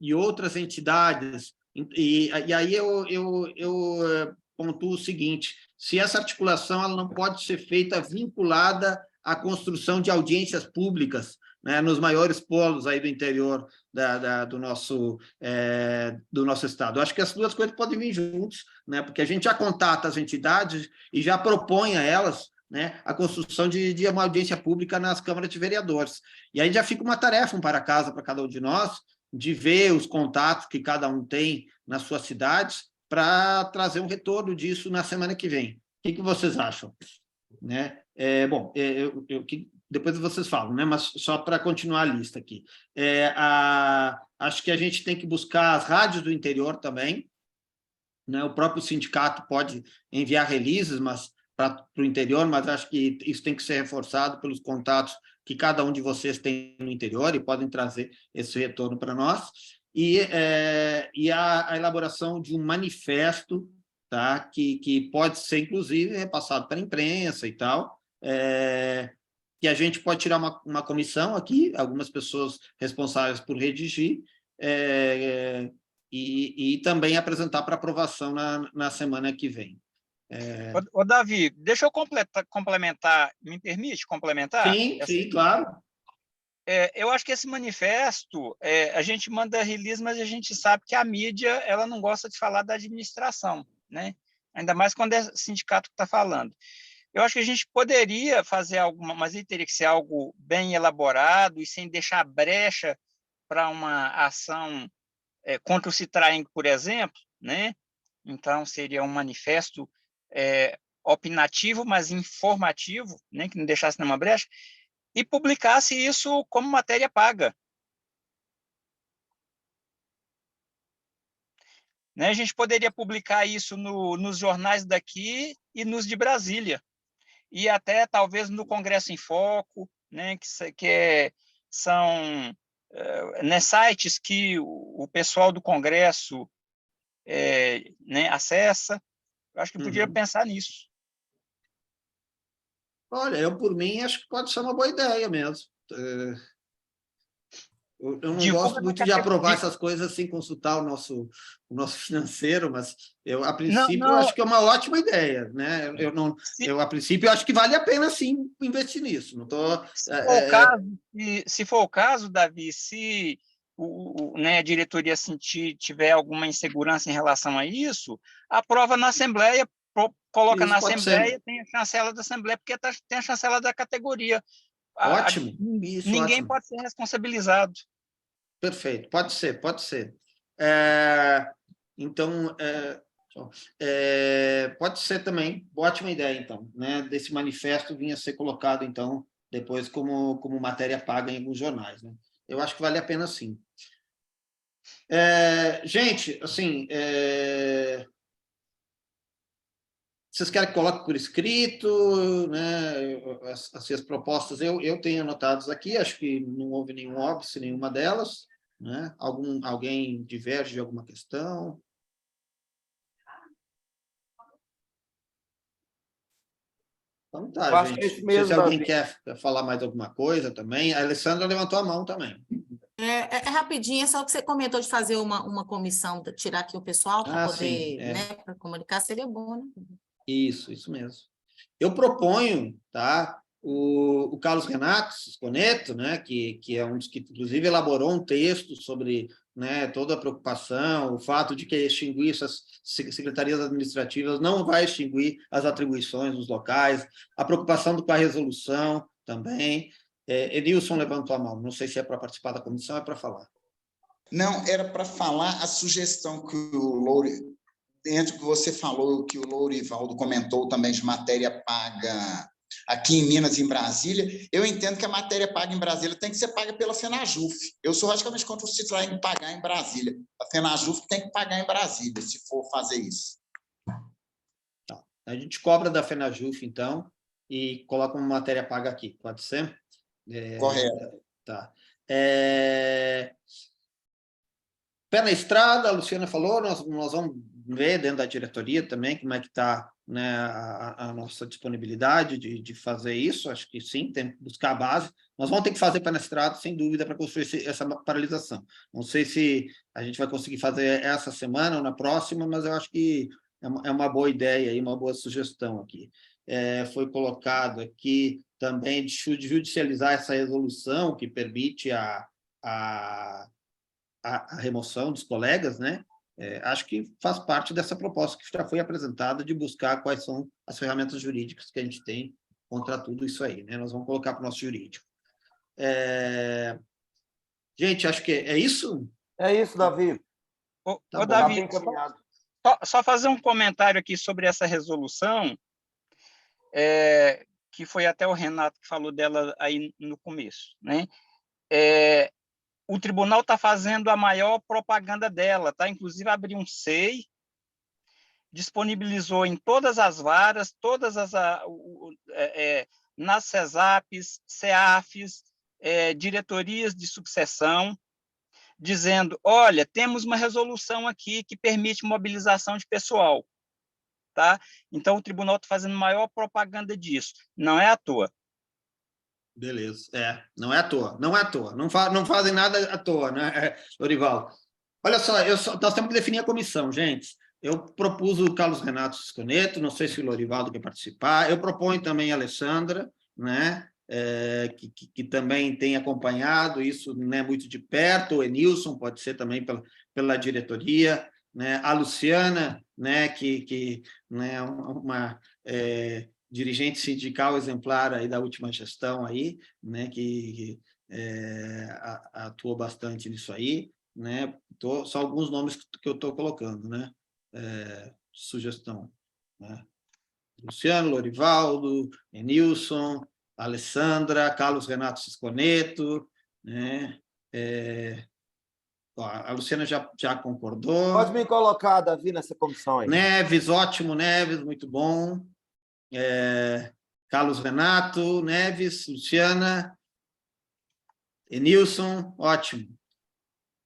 Speaker 1: e outras entidades, e aí eu pontuo o seguinte: se essa articulação ela não pode ser feita vinculada à construção de audiências públicas, né, nos maiores polos aí do interior do nosso estado. Eu acho que as 2 coisas podem vir juntos, né, porque a gente já contata as entidades e já propõe a elas, né, a construção de uma audiência pública nas câmaras de vereadores. E aí já fica uma tarefa, um para casa para cada um de nós, de ver os contatos que cada um tem nas suas cidades para trazer um retorno disso na semana que vem. O que vocês acham? Né? Bom, depois vocês falam, né? Mas só para continuar a lista aqui. Acho que a gente tem que buscar as rádios do interior também, né? O próprio sindicato pode enviar releases para o interior, mas acho que isso tem que ser reforçado pelos contatos que cada um de vocês tem no interior e podem trazer esse retorno para nós. E a elaboração de um manifesto, tá? que pode ser, inclusive, repassado para a imprensa e tal, que a gente pode tirar uma comissão aqui, algumas pessoas responsáveis por redigir, e também apresentar para aprovação na semana que vem.
Speaker 4: Ô, Davi, deixa eu complementar, me permite complementar?
Speaker 1: Sim, claro.
Speaker 4: Eu acho que esse manifesto, a gente manda release, mas a gente sabe que a mídia ela não gosta de falar da administração, né? Ainda mais quando é sindicato que está falando. Eu acho que a gente poderia fazer alguma, mas teria que ser algo bem elaborado e sem deixar brecha para uma ação contra o Citraeng, por exemplo, né? Então, seria um manifesto opinativo, mas informativo, né? Que não deixasse nenhuma brecha, e publicasse isso como matéria paga. Né? A gente poderia publicar isso nos jornais daqui e nos de Brasília, e até talvez no Congresso em Foco, né? São sites que o pessoal do Congresso né, acessa. Eu acho que podia pensar nisso.
Speaker 1: Olha, eu, por mim, acho que pode ser uma boa ideia mesmo. Eu não gosto muito de aprovar essas coisas sem consultar o nosso financeiro, mas eu, a princípio, acho que é uma ótima ideia, né? A princípio, acho que vale a pena, sim, investir nisso. Não tô,
Speaker 4: se for o caso, Davi, se né, a diretoria tiver alguma insegurança em relação a isso, aprova na Assembleia, coloca na Assembleia, tem a chancela da Assembleia, porque tem a chancela da categoria.
Speaker 1: Ótimo.
Speaker 4: Ninguém pode ser responsabilizado.
Speaker 1: Perfeito, pode ser. Então, pode ser também, ótima ideia, então, né? Desse manifesto vinha ser colocado, então, depois como matéria paga em alguns jornais, né? Eu acho que vale a pena, sim. Gente, assim, vocês querem que coloque por escrito, né? As propostas eu tenho anotadas aqui, acho que não houve nenhum óbice, nenhuma delas, né? Alguém diverge de alguma questão? Então tá, gente.
Speaker 3: Acho que
Speaker 1: Não sei se alguém quer falar mais alguma coisa também. A Alessandra levantou a mão também.
Speaker 2: Rapidinho, é só que você comentou de fazer uma comissão, tirar aqui o pessoal para poder, né, para comunicar, seria bom, né?
Speaker 1: Isso mesmo. Eu proponho, tá, o Carlos Renato Sconeto, né, que é um dos que, inclusive, elaborou um texto sobre, né, toda a preocupação, o fato de que extinguir essas secretarias administrativas não vai extinguir as atribuições dos locais, a preocupação com a resolução também. Edilson levantou a mão, não sei se é para participar da comissão, é para falar.
Speaker 10: Não, era para falar a sugestão que o Loure, dentro que você falou, que o Lourivaldo comentou também de matéria paga aqui em Minas e em Brasília, eu entendo que a matéria paga em Brasília tem que ser paga pela FENAJUF. Eu sou radicalmente contra o Citraeng pagar em Brasília. A FENAJUF tem que pagar em Brasília, se for fazer isso.
Speaker 1: Tá. A gente cobra da FENAJUF, então, e coloca uma matéria paga aqui, pode ser?
Speaker 10: Correto.
Speaker 1: Tá. Pé na estrada, a Luciana falou, nós vamos ver dentro da diretoria também como é que está, né, a nossa disponibilidade de fazer isso. Acho que sim, tem que buscar a base. Nós vamos ter que fazer pé na estrada, sem dúvida, para construir essa paralisação. Não sei se a gente vai conseguir fazer essa semana ou na próxima, mas eu acho que é uma boa ideia e uma boa sugestão aqui. Foi colocado aqui também de judicializar essa resolução que permite a remoção dos colegas, né? Acho que faz parte dessa proposta que já foi apresentada de buscar quais são as ferramentas jurídicas que a gente tem contra tudo isso aí, né? Nós vamos colocar para o nosso jurídico. Gente, acho que é isso.
Speaker 3: É isso, Davi.
Speaker 4: Ô,
Speaker 1: Tá bom.
Speaker 4: Davi,
Speaker 3: Tá bem encaminhado.
Speaker 4: só fazer um comentário aqui sobre essa resolução, que foi até o Renato que falou dela aí no começo, né? O tribunal está fazendo a maior propaganda dela, tá? Inclusive abriu um SEI, disponibilizou em todas as varas, nas CESAPs, CEAFs, diretorias de subseção, dizendo, olha, temos uma resolução aqui que permite mobilização de pessoal, tá? Então, o tribunal está fazendo maior propaganda disso. Não é à toa.
Speaker 1: Beleza. Não é à toa. Não é à toa. Não fazem nada à toa, né, Lorival? Olha só, nós temos que definir a comissão, gente. Eu propus o Carlos Renato Sisconeto, não sei se o Lorivaldo quer participar. Eu proponho também a Alessandra, né? Que também tem acompanhado isso, né, muito de perto. O Enilson pode ser também pela diretoria, né? A Luciana, né, que né, uma dirigente sindical exemplar aí da última gestão aí, né, que atuou bastante nisso aí, né? Só alguns nomes que eu estou colocando, né? Sugestão, né? Luciano, Lorivaldo, Enilson, Alessandra, Carlos Renato Sisconeto, né? A Luciana já concordou.
Speaker 3: Pode me colocar, Davi, nessa comissão aí.
Speaker 1: Neves, ótimo, Neves, muito bom. Carlos Renato, Neves, Luciana, Enilson, ótimo.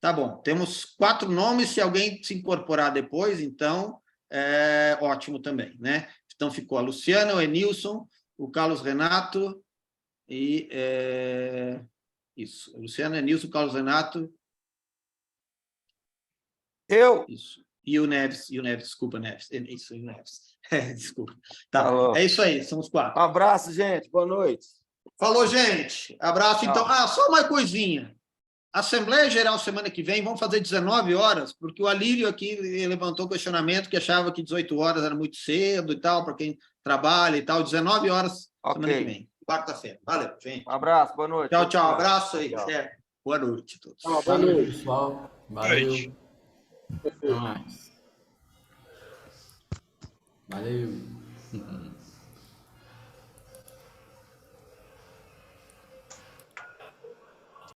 Speaker 1: Tá bom, temos 4 nomes, se alguém se incorporar depois, então, ótimo também, né? Então, ficou a Luciana, o Enilson, o Carlos Renato e... isso, Luciana, Enilson, Carlos Renato... Isso. E o Neves, desculpa, Neves. Isso, o Neves. Desculpa. Tá,
Speaker 3: Falou.
Speaker 1: é isso aí, são os 4.
Speaker 3: Um abraço, gente. Boa noite.
Speaker 1: Falou, gente. Abraço,
Speaker 3: Tchau.
Speaker 1: então. Só uma coisinha. Assembleia Geral semana que vem, vamos fazer 19 horas, porque o Alírio aqui levantou questionamento que achava que 18 horas era muito cedo e tal, para quem trabalha e tal. 19 horas semana que vem, quarta-feira. Valeu, gente.
Speaker 3: Um abraço, boa noite.
Speaker 1: Tchau, tchau. Abraço aí.
Speaker 3: Tchau.
Speaker 1: Boa noite a todos.
Speaker 6: Boa noite, pessoal. Valeu. Até mais. Valeu.